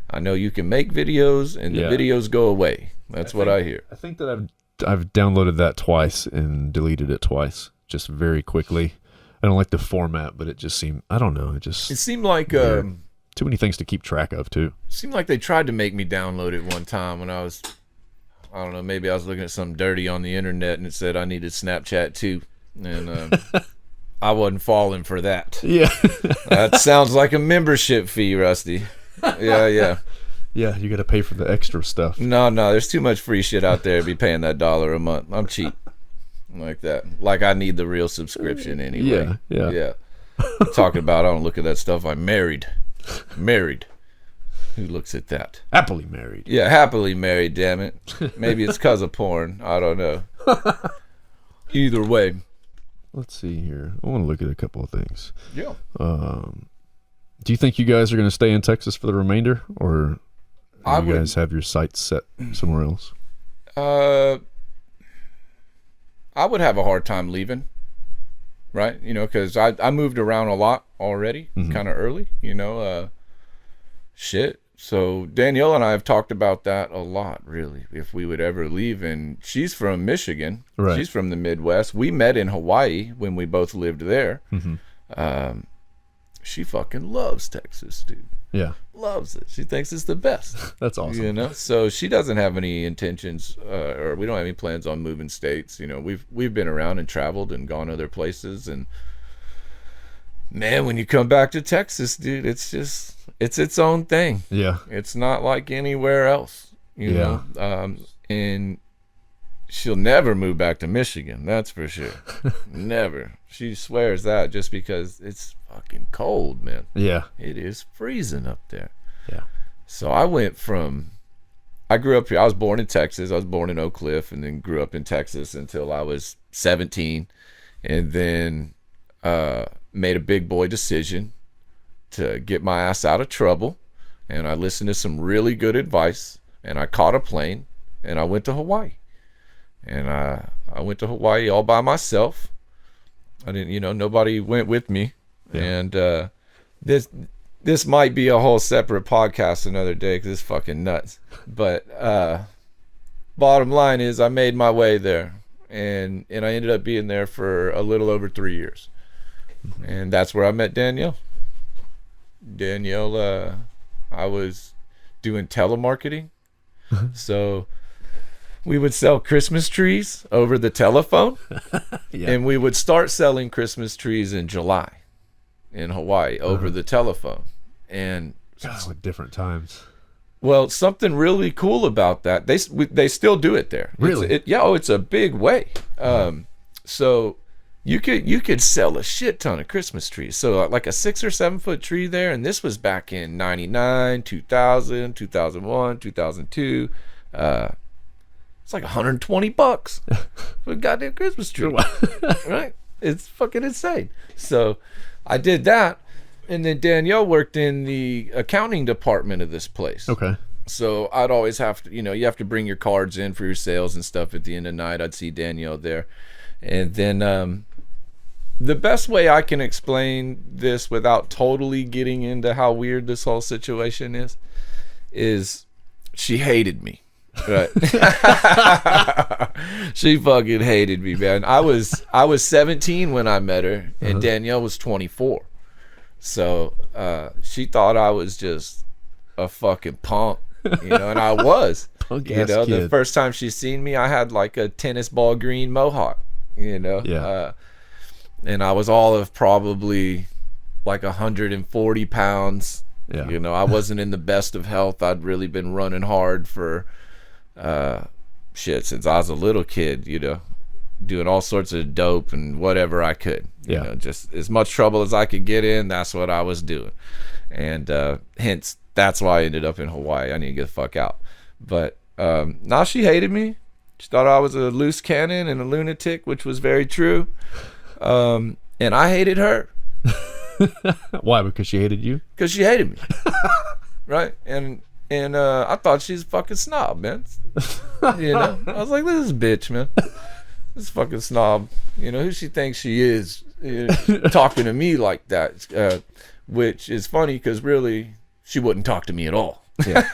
I know you can make videos, and the videos go away. That's what I hear. I think that I've downloaded that twice and deleted it twice, just very quickly. I don't like the format, but it just seemed, I don't know, it seemed like too many things to keep track of too. Seemed like they tried to make me download it one time when I don't know, maybe I was looking at something dirty on the internet and it said I needed Snapchat too, and I wasn't falling for that. Yeah. That sounds like a membership fee, Rusty. Yeah, you got to pay for the extra stuff. No, there's too much free shit out there to be paying that $1 a month. I'm cheap like that. Like I need the real subscription anyway. Yeah. Talking about I don't look at that stuff. I'm married. Who looks at that? Happily married. Yeah, happily married, damn it. Maybe it's because of porn. I don't know. Either way. Let's see here. I want to look at a couple of things. Yeah. Do you think you guys are going to stay in Texas for the remainder, or you guys have your sights set somewhere else? I would have a hard time leaving, right? You know, because I moved around a lot already, kind of early, you know. Shit. So Danielle and I have talked about that a lot, really, if we would ever leave. And she's from Michigan. Right. She's from the Midwest. We met in Hawaii when we both lived there. She fucking loves Texas, dude. Yeah. Loves it. She thinks it's the best. That's awesome. You know, so she doesn't have any intentions, or we don't have any plans on moving states. You know, we've been around and traveled and gone other places, and man, when you come back to Texas, dude, it's its own thing. Yeah. It's not like anywhere else, you know. And she'll never move back to Michigan, that's for sure. Never. She swears that just because it's fucking cold, man. Yeah. It is freezing up there. Yeah. So I grew up here. I was born in Texas. I was born in Oak Cliff, and then grew up in Texas until I was 17, and then made a big boy decision to get my ass out of trouble, and I listened to some really good advice, and I caught a plane, and I went to Hawaii. And I went to Hawaii all by myself. I didn't, you know, nobody went with me. Yeah. And this might be a whole separate podcast another day because it's fucking nuts. But bottom line is I made my way there, and I ended up being there for a little over 3 years. And that's where I met Danielle. I was doing telemarketing. So we would sell Christmas trees over the telephone. Yeah. And we would start selling Christmas trees in July in Hawaii over the telephone. And God, with different times. well, something really cool about that, they still do it there. Really? It's a big way. So you could sell a shit ton of Christmas trees. So like a 6 or 7 foot tree there, and this was back in 99, 2000, 2001, 2002. It's like $120 for a goddamn Christmas tree. Right? It's fucking insane. So I did that, and then Danielle worked in the accounting department of this place. Okay. So I'd always have to, you have to bring your cards in for your sales and stuff at the end of the night. I'd see Danielle there. And then the best way I can explain this without totally getting into how weird this whole situation is she hated me. Right. She fucking hated me, man. I was 17 when I met her, and Danielle was 24. So she thought I was just a fucking punk, and I was. Punk-ass The kid. first time she seen me, I had like a tennis ball green mohawk, Yeah. and I was all of probably like 140 pounds. Yeah. I wasn't in the best of health. I'd really been running hard for since I was a little kid, doing all sorts of dope and whatever I could. Just as much trouble as I could get in, that's what I was doing. And hence that's why I ended up in Hawaii. I need to get the fuck out. But now she hated me. She thought I was a loose cannon and a lunatic, which was very true. And I hated her. Why? Because she hated you? Because she hated me. Right? And I thought she's a fucking snob, man. I was like, this is a bitch, man. This fucking snob. Who she thinks she is, talking to me like that. Which is funny because really she wouldn't talk to me at all. Yeah.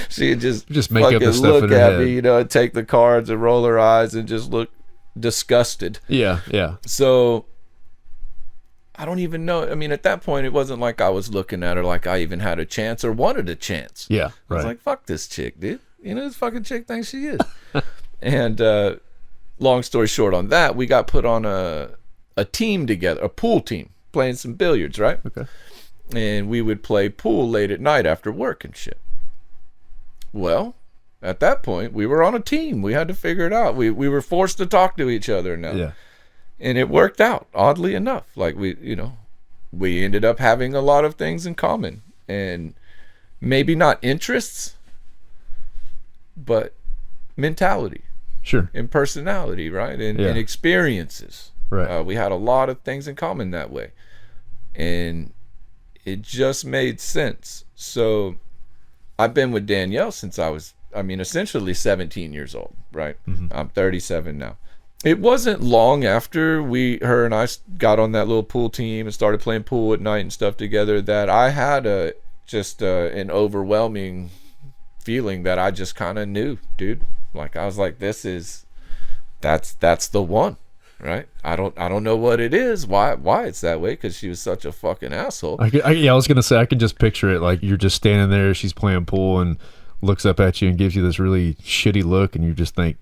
She'd just make up the stuff look in her at head. me, take the cards and roll her eyes and just look disgusted. Yeah. So I don't even know. I mean, at that point, it wasn't like I was looking at her like I even had a chance or wanted a chance. Yeah. I was Right. like, fuck this chick, dude. This fucking chick thinks she is. And long story short on that, we got put on a team together, a pool team, playing some billiards, right? Okay. And we would play pool late at night after work and shit. Well, at that point, we were on a team. We had to figure it out. We were forced to talk to each other now. Yeah. And it worked out, oddly enough. Like we ended up having a lot of things in common, and maybe not interests, but mentality Sure. and personality, right? And experiences. Right. We had a lot of things in common that way, and it just made sense. So I've been with Danielle since I was, essentially 17 years old, right? Mm-hmm. I'm 37 now. It wasn't long after her and I got on that little pool team and started playing pool at night and stuff together that I had an overwhelming feeling that I just kind of knew, dude. Like I was like, that's the one, right? I don't know what it is, why it's that way, because she was such a fucking asshole. I was gonna say I can just picture it like you're just standing there, she's playing pool and looks up at you and gives you this really shitty look, and you just think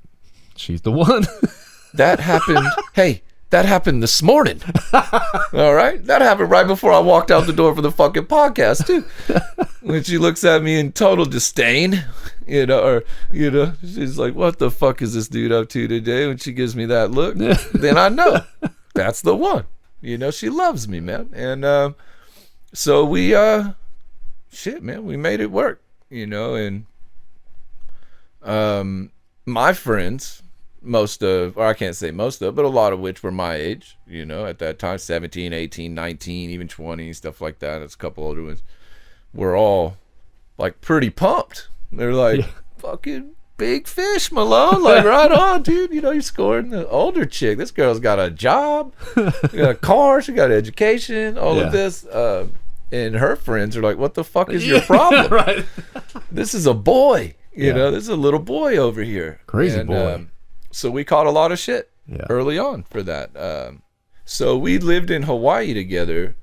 she's the one. That happened. Hey, that happened this morning. All right, that happened right before I walked out the door for the fucking podcast too. When she looks at me in total disdain, she's like, "What the fuck is this dude up to today?" When she gives me that look, then I know that's the one. She loves me, man. And so we, we made it work. And my friends. I can't say most of, but a lot of which were my age, at that time, 17, 18, 19, even 20, stuff like that. There's a couple older ones. We're all like pretty pumped. They're like, fucking big fish, Malone. Like, right on, dude. You're scoring the older chick. This girl's got a job, she got a car, she got an education, all of this. And her friends are like, what the fuck is your problem? Right. This is a boy, this is a little boy over here. Crazy boy. So we caught a lot of shit Yeah. early on for that. So we lived in Hawaii together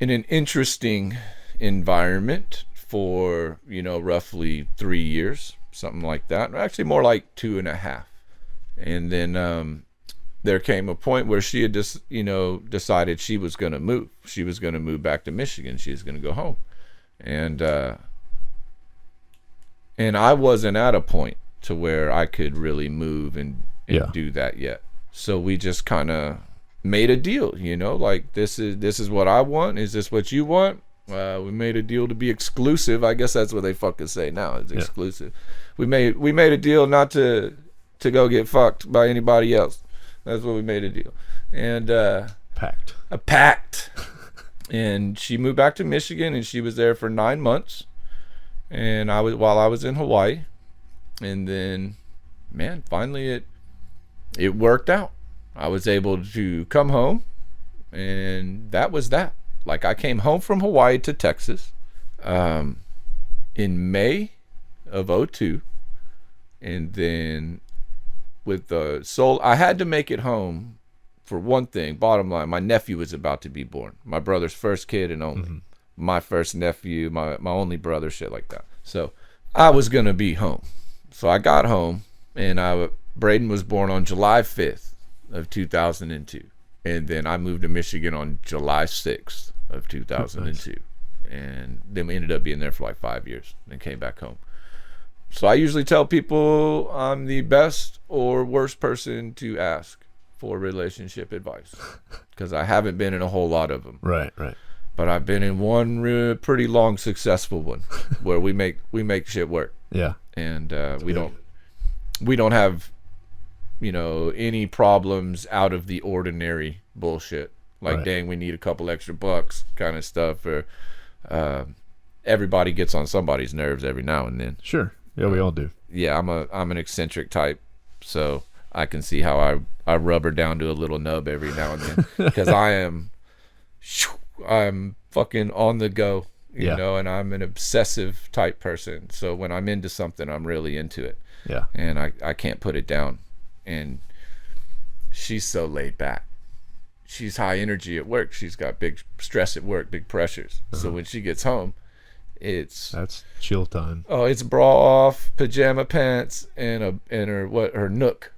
in an interesting environment for, roughly 3 years, something like that. Actually, more like 2.5. And then there came a point where she had just, decided she was going to move. She was going to move back to Michigan. She was going to go home. And I wasn't at a point to where I could really move and do that yet. So we just kind of made a deal, like this is what I want. Is this what you want? We made a deal to be exclusive. I guess that's what they fucking say now. It's exclusive. We made a deal not to go get fucked by anybody else. That's what we made a deal. And a pact. And she moved back to Michigan, and she was there for 9 months. And while I was in Hawaii, and then, man, finally it worked out. I was able to come home, and that was that. Like, I came home from Hawaii to Texas in May of 2002, and then with the soul, I had to make it home for one thing. Bottom line, my nephew was about to be born. My brother's first kid and only. Mm-hmm. My first nephew, my only brother, shit like that. So I was gonna be home. So I got home, and Braden was born on July 5th of 2002, and then I moved to Michigan on July 6th of 2002. Nice. And then we ended up being there for like 5 years, and came back home. So I usually tell people I'm the best or worst person to ask for relationship advice, because I haven't been in a whole lot of them. Right. But I've been in one pretty long successful one where we make shit work. Yeah. And we don't have, any problems out of the ordinary bullshit. Like, dang, we need a couple extra bucks kind of stuff. Or everybody gets on somebody's nerves every now and then. Sure. Yeah, we all do. Yeah, I'm an eccentric type, so I can see how I rubber down to a little nub every now and then, because I'm fucking on the go, you know, and I'm an obsessive type person. So when I'm into something, I'm really into it. Yeah. And I can't put it down. And she's so laid back. She's high energy at work. She's got big stress at work, big pressures. Uh-huh. So when she gets home, that's chill time. Oh, it's bra off, pajama pants, and her nook.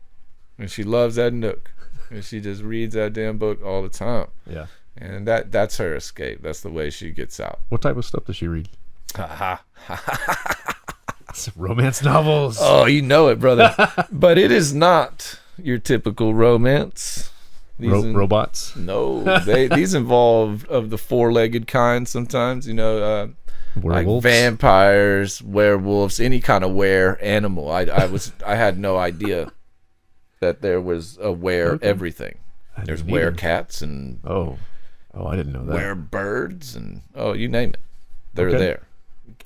And she loves that nook. And she just reads that damn book all the time. Yeah. And that's her escape. That's the way she gets out. What type of stuff does she read? Romance novels. Oh, you know it, brother. But it is not your typical romance. Robots? No, these involve of the four-legged kind sometimes. Werewolves? Like vampires, werewolves, any kind of were animal. I had no idea that there was a were everything. There's were cats and I didn't know that. Were birds and you name it, they're there.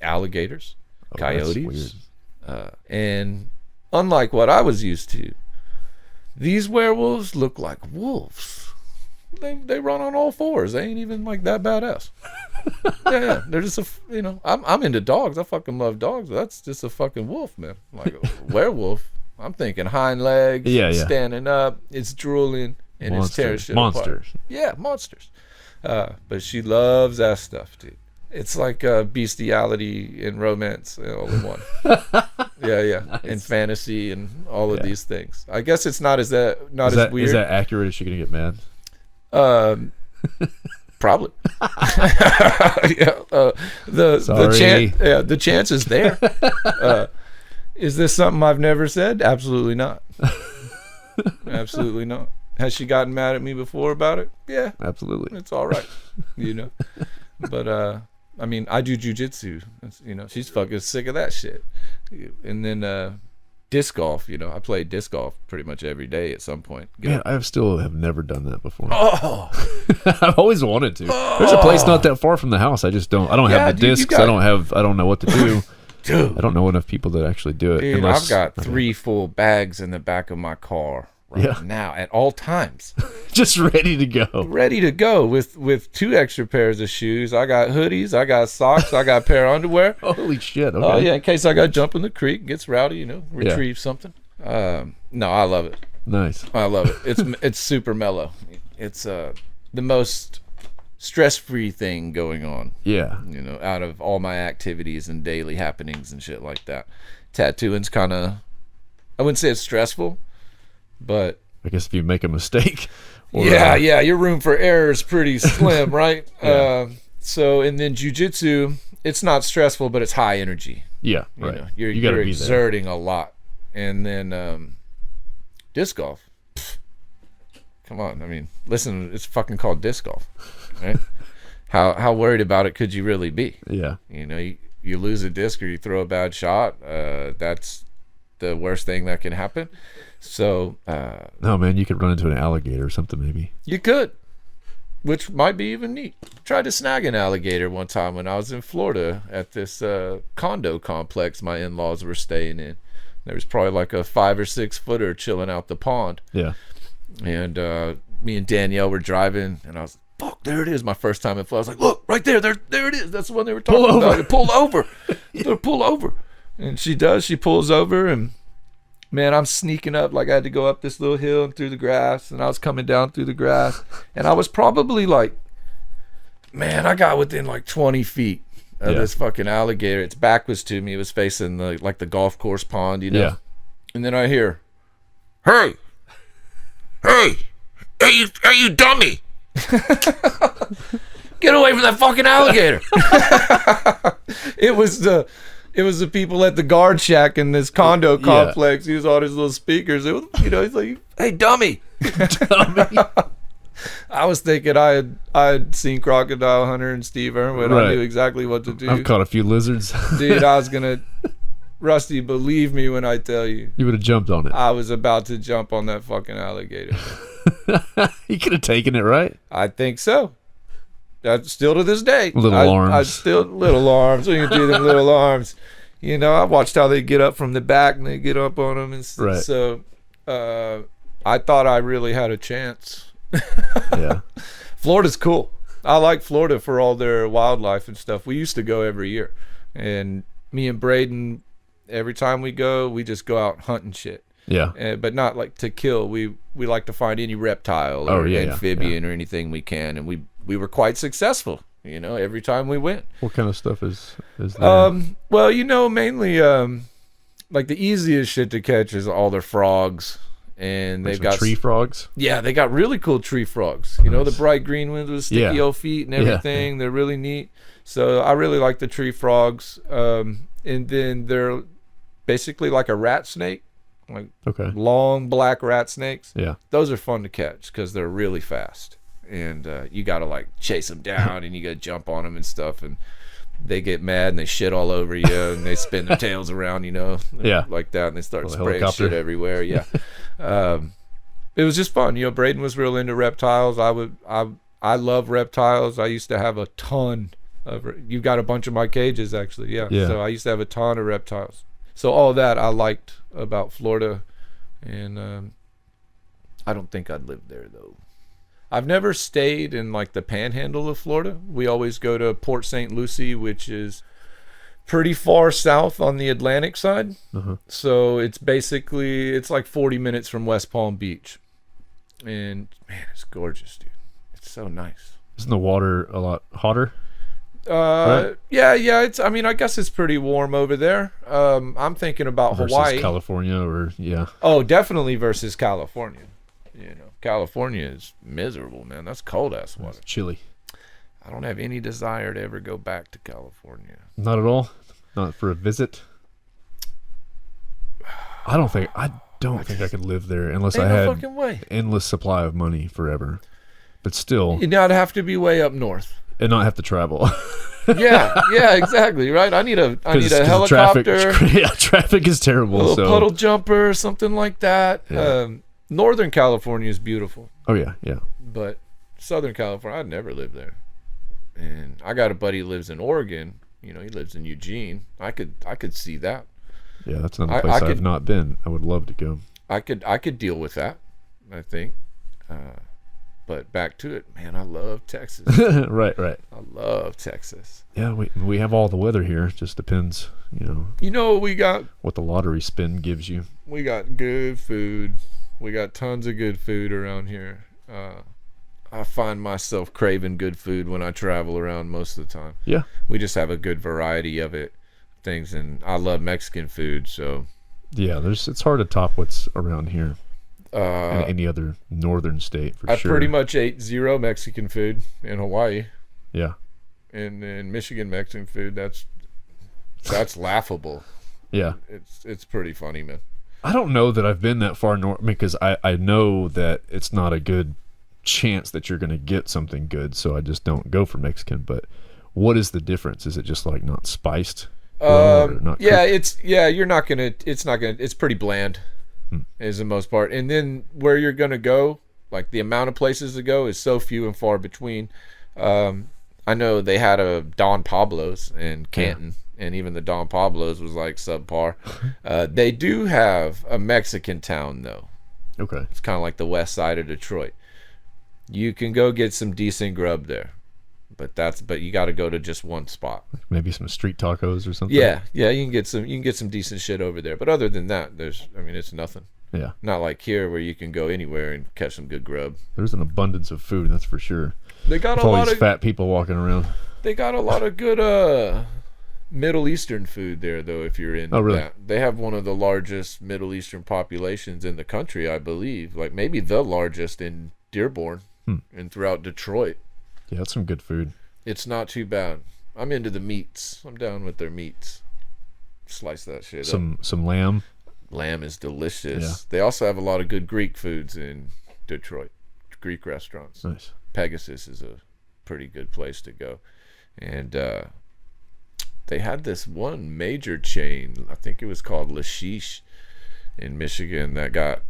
Alligators, coyotes, and unlike what I was used to, these werewolves look like wolves. They run on all fours. They ain't even like that badass. Yeah. They're just I'm into dogs. I fucking love dogs. That's just a fucking wolf, man. Like a werewolf. I'm thinking hind legs, standing up, it's drooling, and it's tearing shit apart. Monsters. Yeah, monsters. But she loves that stuff, dude. It's like bestiality and romance all in one. Yeah. Nice. And fantasy and all of these things. I guess it's not as weird. Is that accurate? Is she gonna get mad? Probably. The chance is there. Is this something I've never said? Absolutely not. Absolutely not. Has she gotten mad at me before about it? Yeah, absolutely. It's all right, But I mean, I do Jiu Jitsu. She's fucking sick of that shit. And then disc golf. I play disc golf pretty much every day at some point. I still have never done that before. Oh, I've always wanted to. There's a place not that far from the house. I just don't. I don't have the discs. I don't know what to do. Dude, I don't know enough people that actually do it. Dude, I've got 3 full bags in the back of my car now at all times. Just ready to go. Ready to go with 2 extra pairs of shoes. I got hoodies, I got socks, I got a pair of underwear. Holy shit. Okay. Oh, yeah, in case I got to jump in the creek, gets rowdy, retrieve something. No, I love it. Nice. I love it. It's super mellow. it's the most stress-free thing going on. Yeah. You know, out of all my activities and daily happenings and shit like that. Tattooing's kind of, I wouldn't say it's stressful, but I guess if you make a mistake. Or, yeah, your room for error is pretty slim, right? Yeah. So, and then jiu-jitsu, it's not stressful, but it's high energy. Yeah, You right. know, You you're gotta be exerting a lot. And then disc golf. Pfft, come on, I mean, listen, it's fucking called disc golf, right? How worried about it could you really be? Yeah. You know, you lose a disc or you throw a bad shot, that's the worst thing that can happen. So No, man, you could run into an alligator or something maybe. you could, which might be even neat. Tried to snag an alligator one time when I was in Florida at this condo complex my in-laws were staying in. There was probably like a 5 or 6 footer chilling out the pond. Yeah. And me and Danielle were driving, and I was, fuck, there it is. My first time in Florida. I was like, look, right there it is. That's the one they were talking about. Pull over. Pull over. And she does. She pulls over, and man, I'm sneaking up. Like I had to go up this little hill and through the grass, and I was coming down through the grass, and I was probably like, man, I got within like 20 feet of this fucking alligator. Its back was to me. It was facing the golf course pond, you know. Yeah. And then I hear, hey, you dummy. Get away from that fucking alligator. It was the people at the guard shack in this condo complex. He was on his little speakers. It was, you know, he's like, hey, dummy. Dummy. I was thinking I had seen Crocodile Hunter and Steve Irwin. Right. I knew exactly what to do. I've caught a few lizards. Dude, I was gonna, Rusty, believe me when I tell you, You would have jumped on it. I was about to jump on that fucking alligator. You could have taken it, right? I think so. That's still to this day. Little arms. I still little arms. What you can do them little arms? You know, I watched how they get up from the back and they get up on them, and Right. so I thought I really had a chance. Yeah. Florida's cool. I like Florida for all their wildlife and stuff. We used to go every year, and me and Braden, every time we go, we just go out hunting shit. Yeah. But not like to kill. We like to find any reptile or amphibian or anything we can, and we were quite successful. You know, every time we went. What kind of stuff is there? Well, you know, mainly like the easiest shit to catch is all their frogs, and they've got tree frogs. Yeah, they got really cool tree frogs. You know, the bright green ones with sticky old feet and everything. Yeah. They're really neat. So I really like the tree frogs. And then they're basically like a rat snake, like long black rat snakes. Yeah. Those are fun to catch because they're really fast. And you got to like chase them down and you got to jump on them and stuff. And they get mad and they shit all over you and they spin their tails around, you know, like that. And they start spraying shit everywhere. Yeah. It was just fun. You know, Braden was real into reptiles. I love reptiles. I used to have a ton of, you got a bunch of my cages actually. Yeah. So I used to have a ton of reptiles. So all that I liked about Florida. And I don't think I'd live there though. I've never stayed in like the panhandle of Florida. We always go to Port St. Lucie, which is pretty far south on the Atlantic side. So it's like 40 minutes from West Palm Beach. And man, it's gorgeous, dude. It's so nice. Isn't the water a lot hotter? Right? Yeah. I mean, I guess it's pretty warm over there. I'm thinking about versus Hawaii. California or Oh, definitely versus California. You know, California is miserable, man. That's cold ass water. It's chilly. I don't have any desire to ever go back to California. Not at all. Not for a visit. I don't think I could live there unless I had fucking way. Endless supply of money forever. But still, You'd have to be way up north. and not have to travel. yeah, exactly. Right. I need a helicopter. Traffic is terrible. A little puddle jumper, something like that. Yeah. Northern California is beautiful. Oh yeah. But Southern California, I'd never live there. And I got a buddy who lives in Oregon. You know, he lives in Eugene. I could see that. Yeah, that's another place I've not been. I would love to go. I could deal with that, I think. But back to it, man, I love Texas. Right. I love Texas. Yeah, we have all the weather here. It just depends, You know what we got? what the lottery spin gives you. We got good food. We got tons of good food around here. I find myself craving good food when I travel around most of the time. Yeah. We just have a good variety of things, and I love Mexican food, so Yeah, it's hard to top what's around here in uh, any other northern state for I sure. pretty much ate zero Mexican food in Hawaii. Yeah. And in Michigan, Mexican food, that's laughable. Yeah. It's pretty funny, man. I don't know that I've been that far north because I know that it's not a good chance that you're going to get something good, so I just don't go for Mexican. But what is the difference? Is it just like not spiced? Well, or not Yeah, cooked? it's pretty bland is the most part. And then where you're gonna go, like the amount of places to go is so few and far between. I know they had a Don Pablo's in Canton, and even the Don Pablo's was like subpar. They do have a Mexican town though. Okay. It's kind of like the west side of Detroit. You can go get some decent grub there, but you got to go to just one spot. Maybe some street tacos or something. Yeah, you can get some decent shit over there. But other than that, it's nothing. Yeah. Not like here where you can go anywhere and catch some good grub. There's an abundance of food, that's for sure. They got With all these fat people walking around. They got a lot of good Middle Eastern food there, though. If you're into really? that, they have one of the largest Middle Eastern populations in the country, I believe. Like maybe the largest in Dearborn and throughout Detroit. Yeah, that's some good food. It's not too bad. I'm into the meats. I'm down with their meats. Slice that shit up. Some lamb. Lamb is delicious. Yeah. They also have a lot of good Greek foods in Detroit. Greek restaurants. Nice. Pegasus is a pretty good place to go. And they had this one major chain, I think it was called Lashish in Michigan, that got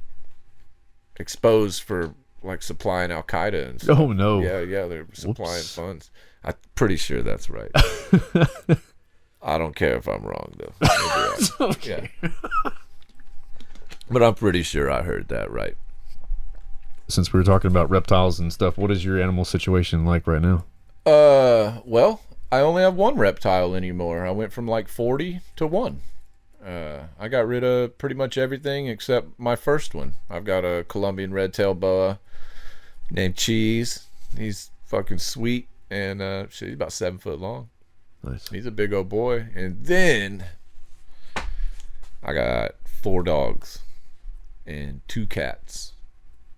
exposed for like supplying Al Qaeda and stuff. Oh no. Yeah, they're supplying Whoops. funds. I'm pretty sure that's right. I don't care if I'm wrong though. Maybe Okay. Yeah. But I'm pretty sure I heard that right. Since we were talking about reptiles and stuff, what is your animal situation like right now? Well, I only have one reptile anymore. I went from like 40 to 1. I got rid of pretty much everything except my first one. I've got a Colombian red-tailed boa named Cheese. He's fucking sweet, and he's about 7 foot long. Nice. He's a big old boy. And then I got 4 dogs and 2 cats.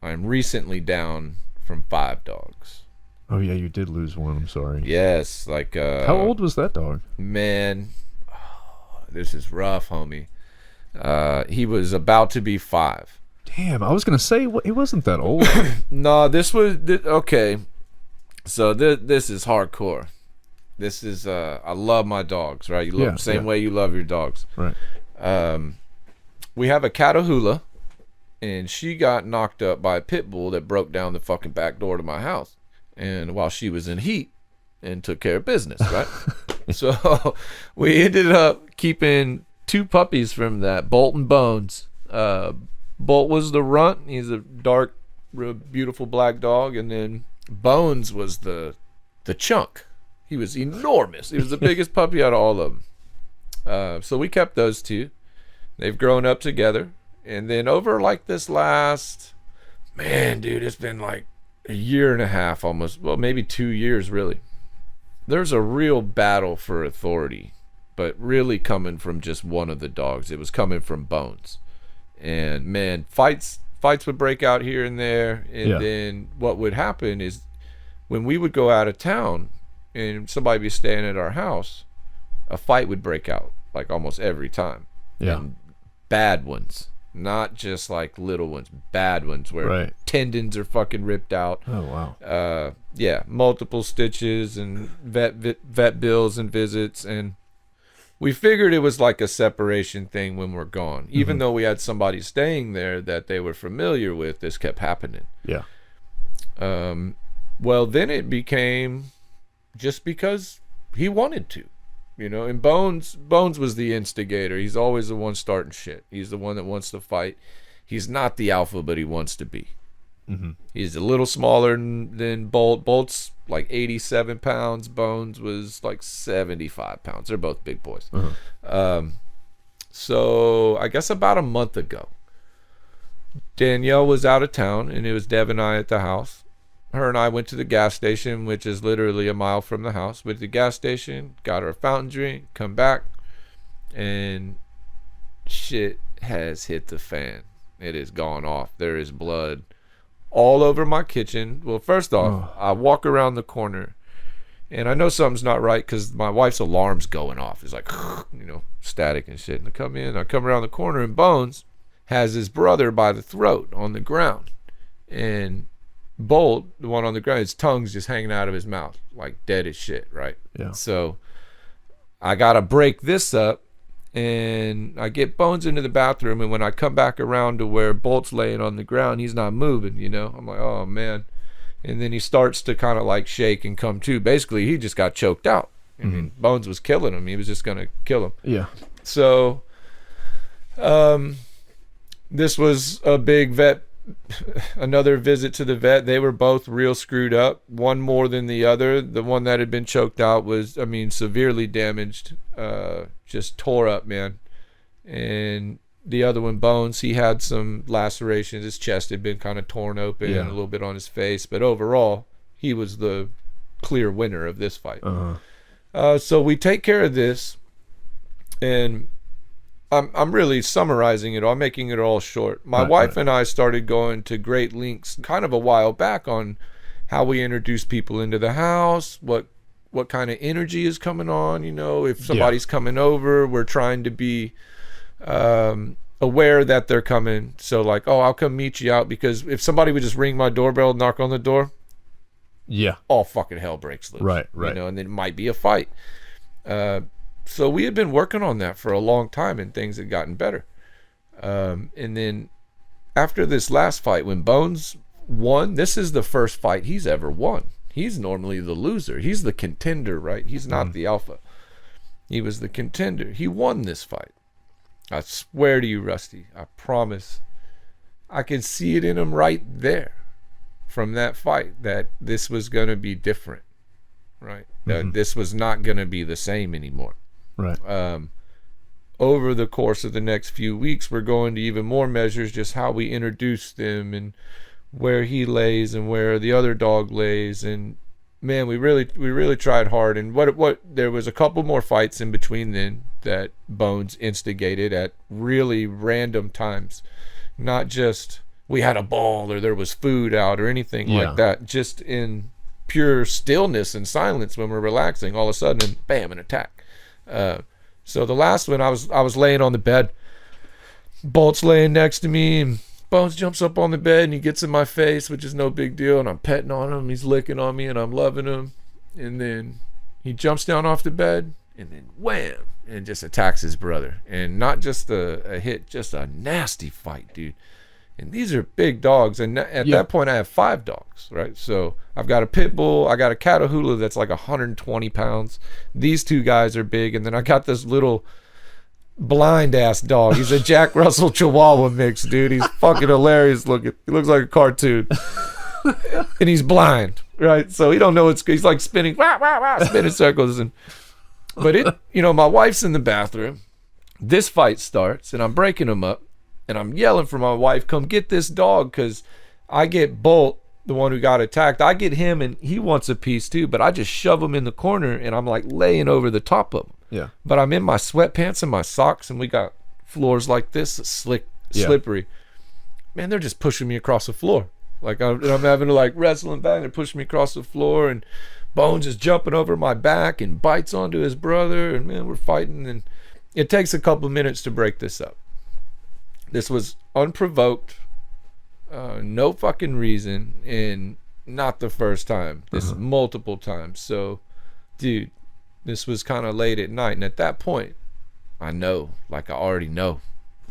I'm recently down from 5 dogs. Oh yeah, you did lose one. I'm sorry. Yes, like How old was that dog? Man, this is rough, homie. He was about to be 5. Damn, I was gonna say he wasn't that old. No, this was okay. So this is hardcore. This is I love my dogs, right? You love them same way you love your dogs. Right. We have a Catahoula, and she got knocked up by a pit bull that broke down the fucking back door to my house. And while she was in heat and took care of business, right? So we ended up keeping 2 puppies from that, Bolt and Bones. Bolt was the runt. He's a dark, real beautiful black dog. And then Bones was the chunk. He was enormous. He was the biggest puppy out of all of them. So we kept those 2. They've grown up together. And then over like this last, man, dude, it's been like a year and a half almost. Well, maybe 2 years really. There's a real battle for authority, but really coming from just one of the dogs. It was coming from Bones. And man, fights would break out here and there. And then what would happen is when we would go out of town and somebody be staying at our house, a fight would break out like almost every time. Yeah. And bad ones. Not just like little ones, bad ones where tendons are fucking ripped out. Oh wow. Yeah, multiple stitches and vet bills and visits, and we figured it was like a separation thing when we're gone. Even though we had somebody staying there that they were familiar with, this kept happening. Yeah. Well, then it became just because he wanted to. You know, and Bones was the instigator. He's always the one starting shit. He's the one that wants to fight. He's not the alpha, but he wants to be. Mm-hmm. He's a little smaller than Bolt. Bolt's like 87 pounds. Bones was like 75 pounds. They're both big boys. So I guess about a month ago, Danielle was out of town, and it was Dev and I at the house. her and I went to the gas station, which is literally a mile from the house. Went to the gas station, got her a fountain drink, come back, and shit has hit the fan. It has gone off. There is blood all over my kitchen. Well, first off, I walk around the corner, and I know something's not right because my wife's alarm's going off. It's like, static and shit. And I come around the corner, and Bones has his brother by the throat on the ground. And Bolt, the one on the ground, his tongue's just hanging out of his mouth, like dead as shit, right? Yeah. So I got to break this up, and I get Bones into the bathroom, and when I come back around to where Bolt's laying on the ground, he's not moving, I'm like, oh, man. And then he starts to kind of like shake and come to. Basically, he just got choked out. I mean, Bones was killing him. He was just going to kill him. Yeah. So this was a big another visit to the vet. They were both real screwed up, one more than the other. The one that had been choked out was, severely damaged, just tore up, man. And the other one, Bones, he had some lacerations. His chest had been kind of torn open and a little bit on his face, but overall he was the clear winner of this fight. So we take care of this, and I'm really summarizing it all. I'm making it all short. My wife and I started going to great lengths kind of a while back on how we introduce people into the house, what kind of energy is coming on, if somebody's coming over, we're trying to be aware that they're coming. So like, I'll come meet you out, because if somebody would just ring my doorbell, knock on the door, all fucking hell breaks loose. Right. And then it might be a fight. So we had been working on that for a long time, and things had gotten better. And then after this last fight, when Bones won, this is the first fight he's ever won. He's normally the loser. He's the contender, right? He's not the alpha. He was the contender. He won this fight. I swear to you, Rusty, I promise. I can see it in him right there from that fight that this was going to be different, right? That this was not going to be the same anymore. Right. Over the course of the next few weeks, we're going to even more measures, just how we introduce them and where he lays and where the other dog lays. And man, we really tried hard. And what there was a couple more fights in between then that Bones instigated at really random times. Not just we had a ball or there was food out or anything like that. Just in pure stillness and silence when we're relaxing, all of a sudden, and bam, an attack. So the last one, I was laying on the bed. Bolt's laying next to me, and Bones jumps up on the bed and he gets in my face, which is no big deal, and I'm petting on him, he's licking on me, and I'm loving him. And then he jumps down off the bed, and then wham, and just attacks his brother. And not just a hit, just a nasty fight, dude. And these are big dogs, and at that point I have 5 dogs, right? So I've got a pit bull, I got a Catahoula that's like 120 pounds. These 2 guys are big, and then I got this little blind ass dog. He's a Jack Russell Chihuahua mix, dude. He's fucking hilarious looking. He looks like a cartoon. And he's blind, right? So he don't know he's like spinning spinning circles. But my wife's in the bathroom. This fight starts, and I'm breaking him up. And I'm yelling for my wife, come get this dog, because I get Bolt, the one who got attacked. I get him, and he wants a piece too, but I just shove him in the corner, and I'm like laying over the top of him. Yeah. But I'm in my sweatpants and my socks, and we got floors like this, slippery. Man, they're just pushing me across the floor. Like I'm having to like wrestle him back. They're pushing me across the floor, and Bones is jumping over my back and bites onto his brother, and man, we're fighting, and it takes a couple minutes to break this up. This was unprovoked, no fucking reason, and not the first time. This is multiple times. So, dude, this was kind of late at night, and at that point, I already know.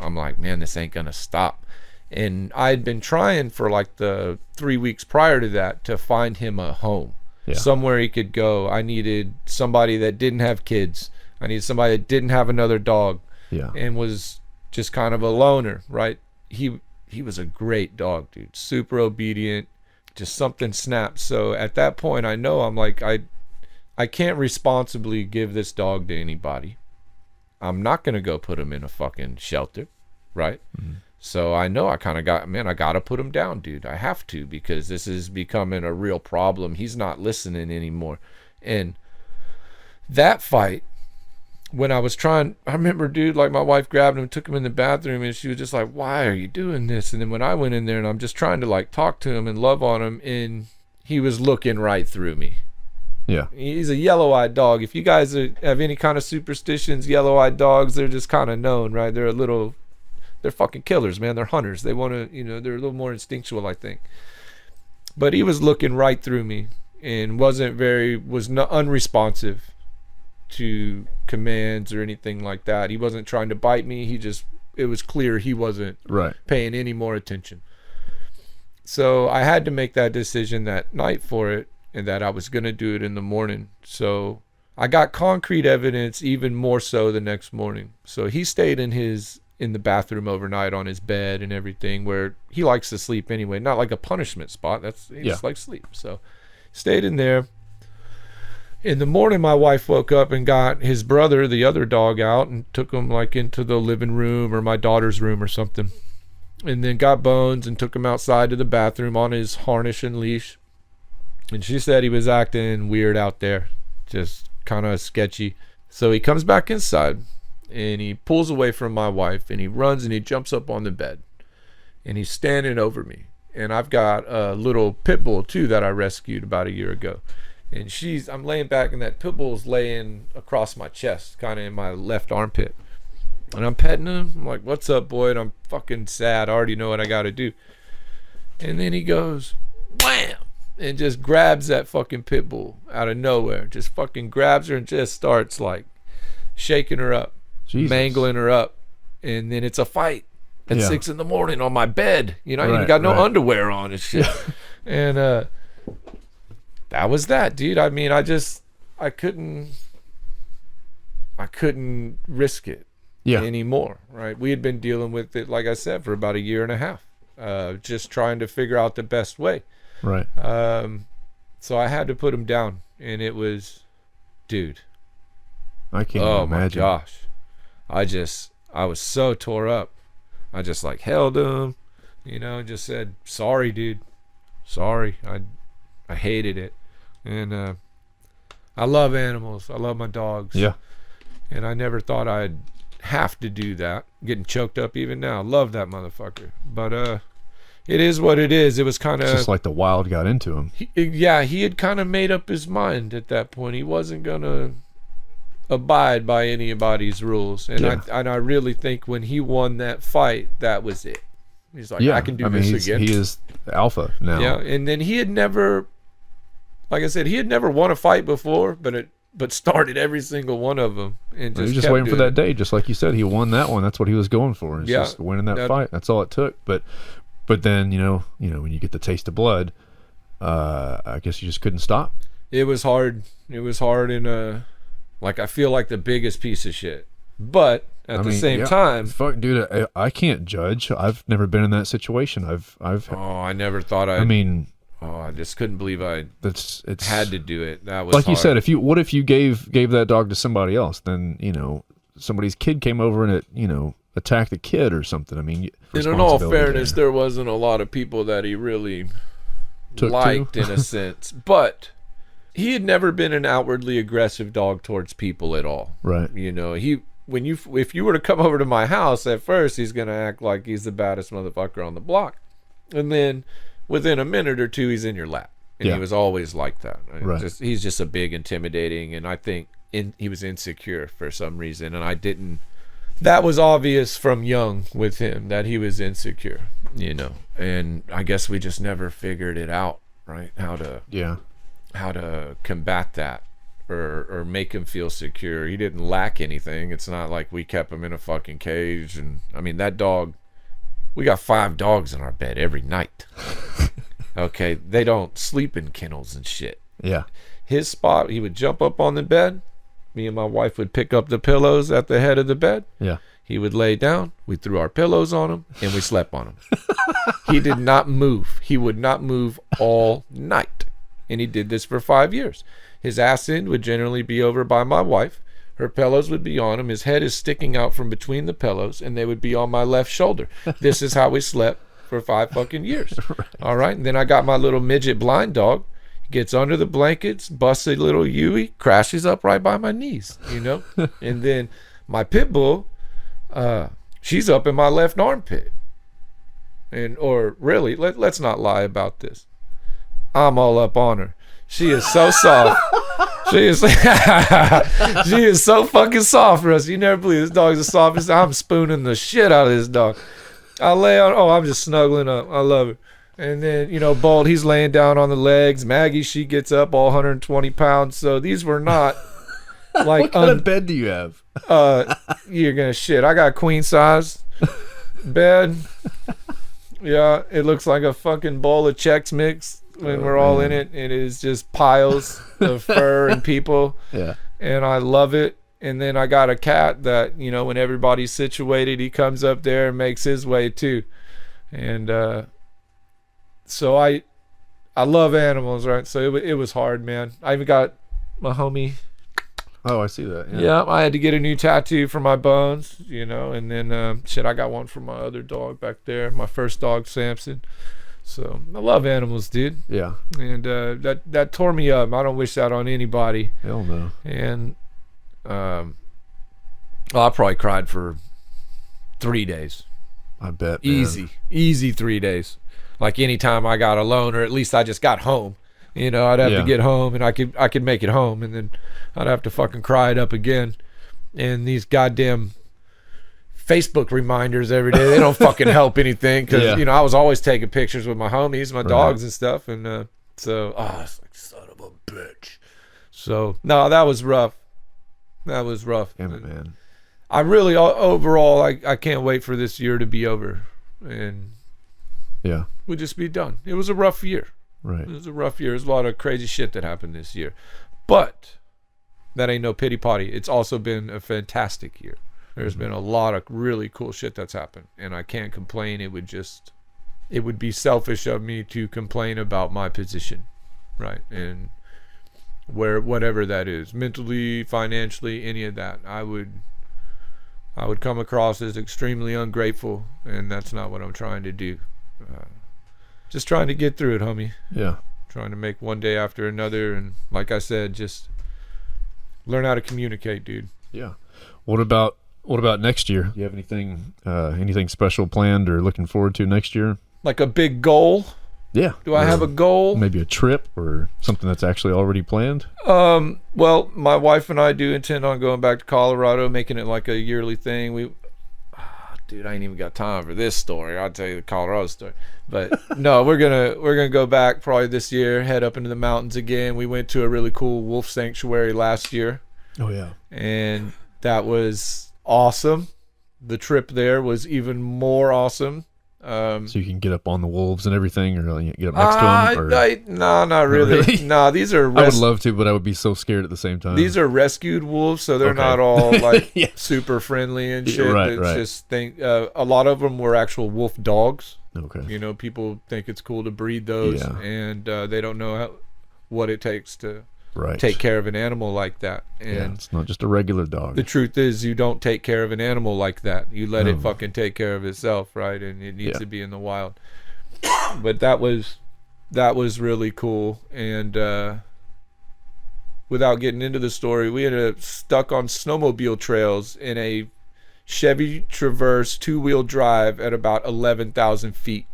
I'm like, man, this ain't gonna stop. And I had been trying for like the 3 weeks prior to that to find him a home, somewhere he could go. I needed somebody that didn't have kids. I needed somebody that didn't have another dog, and was just kind of a loner, right? He was a great dog, dude. Super obedient. Just something snapped. So at that point, I know I'm like, I can't responsibly give this dog to anybody. I'm not gonna go put him in a fucking shelter, right? So I know I kind of I got to put him down, dude. I have to, because this is becoming a real problem. He's not listening anymore. And that fight, when I remember, dude, like my wife grabbed him, took him in the bathroom, and she was just like, why are you doing this? And then when I went in there and I'm just trying to like talk to him and love on him, and he was looking right through me. Yeah. He's a yellow-eyed dog. If you guys have any kind of superstitions, yellow-eyed dogs, they're just kind of known, right? They're fucking killers, man. They're hunters. They want to, they're a little more instinctual, I think. But he was looking right through me and was unresponsive to commands or anything like that. He wasn't trying to bite me. It was clear he wasn't paying any more attention. So I had to make that decision that night for it, and that I was going to do it in the morning. So I got concrete evidence even more so the next morning. So he stayed in the bathroom overnight on his bed and everything, where he likes to sleep anyway. Not like a punishment spot. He just likes sleep. So stayed in there. In the morning, my wife woke up and got his brother, the other dog, out and took him like into the living room or my daughter's room or something. And then got Bones and took him outside to the bathroom on his harness and leash. And she said he was acting weird out there, just kind of sketchy. So he comes back inside and he pulls away from my wife and he runs and he jumps up on the bed and he's standing over me. And I've got a little pit bull too that I rescued about a year ago. And I'm laying back and that pit bull's laying across my chest, kind of in my left armpit. And I'm petting him. I'm like, what's up, boy? And I'm fucking sad. I already know what I got to do. And then he goes, wham! And just grabs that fucking pit bull out of nowhere. Just fucking grabs her and just starts like shaking her up, mangling her up. And then it's a fight at 6 a.m. on my bed. I ain't got no underwear on and shit. And that was that, dude. I mean, I couldn't risk it anymore, right? We had been dealing with it, like I said, for about a year and a half, just trying to figure out the best way. Right. So I had to put him down, and it was, dude. I can't imagine. Oh my gosh. I was so tore up. I just like held him, just said, sorry, dude. Sorry. I hated it. And I love animals. I love my dogs. Yeah. And I never thought I'd have to do that. Getting choked up even now. Love that motherfucker. But it is what it is. It was kind of just like the wild got into him. He had kind of made up his mind at that point. He wasn't gonna abide by anybody's rules. And I really think when he won that fight, that was it. He's like, I can do this again. He is alpha now. Yeah, and then he had never, like I said, he had never won a fight before, but started every single one of them. And he was just waiting for that day, just like you said. He won that one. That's what he was going for. It's just winning that fight. That's all it took. But then, when you get the taste of blood, I guess you just couldn't stop. It was hard. It was hard I feel like the biggest piece of shit. But at the same time, fuck, dude, I can't judge. I've never been in that situation. I never thought I just couldn't believe it's had to do it. That was like hard. You said. What if you gave that dog to somebody else? Then somebody's kid came over and it attacked the kid or something. I mean, and in all fairness, there wasn't a lot of people that he really liked in a sense, but he had never been an outwardly aggressive dog towards people at all. Right. If you were to come over to my house at first, he's gonna act like he's the baddest motherfucker on the block, and then within a minute or two, he's in your lap. And he was always like that. Right. He's just a big, intimidating, and I think he was insecure for some reason, and that was obvious from young with him that he was insecure, and I guess we just never figured it out, right? How to combat that or make him feel secure. He didn't lack anything. It's not like we kept him in a fucking cage. And I mean, that dog, we got 5 dogs in our bed every night. Okay, they don't sleep in kennels and shit. Yeah. His spot, he would jump up on the bed. Me and my wife would pick up the pillows at the head of the bed. Yeah. He would lay down. We threw our pillows on him, and we slept on him. He did not move. He would not move all night. And he did this for 5 years. His ass end would generally be over by my wife. Her pillows would be on him. His head is sticking out from between the pillows, and they would be on my left shoulder. This is how we slept for 5 fucking years. Right. All right. And then I got my little midget blind dog. He gets under the blankets, busts a little Yui, crashes up right by my knees, you know? And then my pit bull, she's up in my left armpit. Or really, let's not lie about this. I'm all up on her. She is so soft. She is so fucking soft for us. You never believe this dog's the softest. I'm spooning the shit out of this dog. I lay on, I'm just snuggling up. I love it. And then, you know, Bolt, he's laying down on the legs. Maggie, she gets up all 120 pounds. So these were not like... What kind of bed do you have? You're going to shit. I got queen size bed. Yeah, it looks like a fucking bowl of Chex Mix when we're all in it. It is just piles of fur and people. Yeah. And I love it. And then I got a cat that, you know, when everybody's situated, he comes up there and makes his way too. And so I love animals, right? So it was hard, man. I even got my homie. Oh, I see that. Yeah, I had to get a new tattoo for my bones, you know, and then I got one for my other dog back there, my first dog, Samson. So I love animals, dude. Yeah. And that tore me up. I don't wish that on anybody. Hell no. And I probably cried for 3 days. I bet. Easy 3 days. Like anytime I got alone, or at least I just got home. You know, I'd have to get home, and I could make it home, and then I'd have to fucking cry it up again. And these goddamn Facebook reminders every day, they don't fucking help anything, because you know, I was always taking pictures with my homies, my dogs and stuff, and it's like, son of a bitch. So no, that was rough. Damn it, man. I really overall, I can't wait for this year to be over, and we'll just be done. It was a rough year. Right. It was a rough year. There's a lot of crazy shit that happened this year. But that ain't no pity potty. It's also been a fantastic year. There's been a lot of really cool shit that's happened. And I can't complain. It would be selfish of me to complain about my position. Right. And whatever that is. Mentally, financially, any of that. I would come across as extremely ungrateful. And that's not what I'm trying to do. Just trying to get through it, homie. Yeah. Trying to make one day after another, and like I said, just learn how to communicate, dude. Yeah. What about next year? Do you have anything special planned or looking forward to next year? Like a big goal? Yeah. Do I have a goal? Maybe a trip or something that's actually already planned? Well, my wife and I do intend on going back to Colorado, making it like a yearly thing. Dude, I ain't even got time for this story. I'll tell you the Colorado story. But no, we're gonna go back probably this year, head up into the mountains again. We went to a really cool wolf sanctuary last year. Oh yeah. And that was awesome. The trip there was even more awesome. So you can get up on the wolves and everything, or get up next to them? No, not really. No, these are... I would love to, but I would be so scared at the same time. These are rescued wolves, so they're not all like super friendly and shit. Right. Just a lot of them were actual wolf dogs. Okay. You know, people think it's cool to breed those, and they don't know what it takes to take care of an animal like that. And it's not just a regular dog. The truth is, you don't take care of an animal like that. You let it fucking take care of itself, right? And it needs to be in the wild. But that was really cool. And without getting into the story, we ended up stuck on snowmobile trails in a Chevy Traverse 2-wheel drive at about 11,000 feet.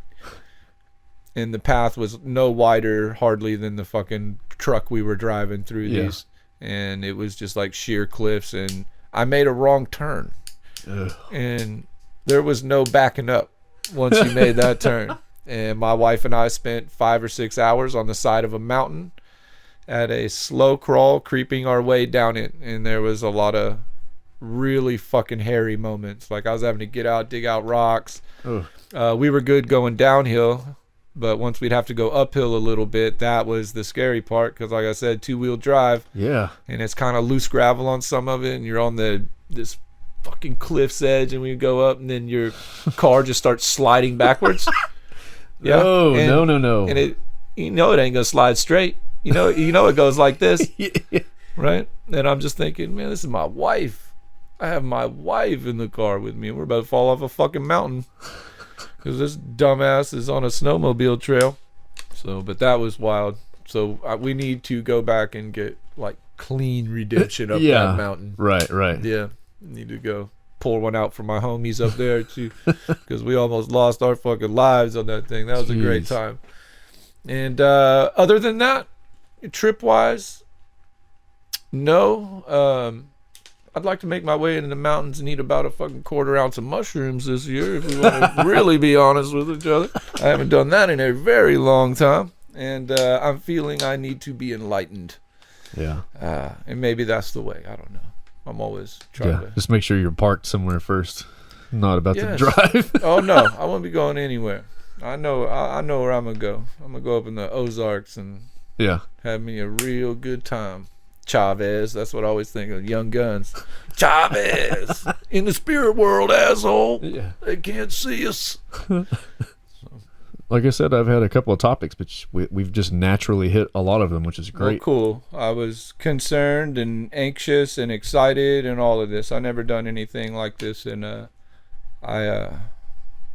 And the path was no wider hardly than the fucking truck we were driving through these. And it was just like sheer cliffs, and I made a wrong turn. Ugh. And there was no backing up once you made that turn. And my wife and I spent 5 or 6 hours on the side of a mountain at a slow crawl, creeping our way down it. And there was a lot of really fucking hairy moments. Like I was having to get out, dig out rocks. We were good going downhill, but once we'd have to go uphill a little bit, that was the scary part, because like I said, 2-wheel drive. Yeah. And it's kind of loose gravel on some of it, and you're on this fucking cliff's edge, and we go up, and then your car just starts sliding backwards. No. And it ain't gonna slide straight. You know it goes like this. right? And I'm just thinking, man, this is my wife. I have my wife in the car with me. We're about to fall off a fucking mountain because this dumbass is on a snowmobile trail. So, but that was wild. So we need to go back and get like clean redemption up that mountain. Right. Yeah, need to go pour one out for my homies up there too, because we almost lost our fucking lives on that thing. That was a great time. And other than that, trip wise, no. I'd like to make my way into the mountains and eat about a fucking quarter ounce of mushrooms this year, if we want to really be honest with each other. I haven't done that in a very long time, and I'm feeling I need to be enlightened. Yeah. And maybe that's the way. I don't know. I'm always trying to. Just make sure you're parked somewhere first. Not about to drive. Oh no, I won't be going anywhere. I know where I'm gonna go. I'm gonna go up in the Ozarks and have me a real good time. Chavez, that's what I always think of. Young Guns. Chavez in the spirit world, asshole. Yeah. They can't see us. Like I said, I've had a couple of topics, but we've just naturally hit a lot of them, which is great. Oh, cool. I was concerned and anxious and excited and all of this. I never done anything like this, and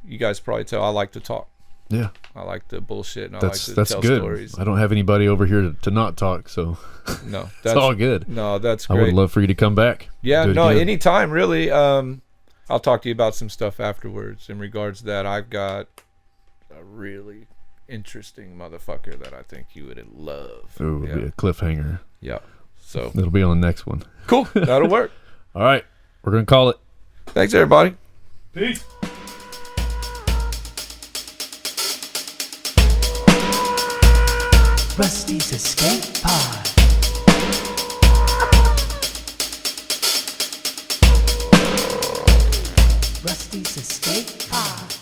you guys probably tell I like to talk. Yeah. I like the bullshit, and I like to tell good. Stories. I don't have anybody over here to not talk, so no, it's all good. No, that's great. I would love for you to come back. Yeah, no, anytime, really. I'll talk to you about some stuff afterwards in regards to that. I've got a really interesting motherfucker that I think you would love. Ooh, it'll be a cliffhanger. Yeah. So it'll be on the next one. Cool. That'll work. All right. We're going to call it. Thanks, everybody. Peace. Rusty's Escape Pod. Rusty's Escape Pod.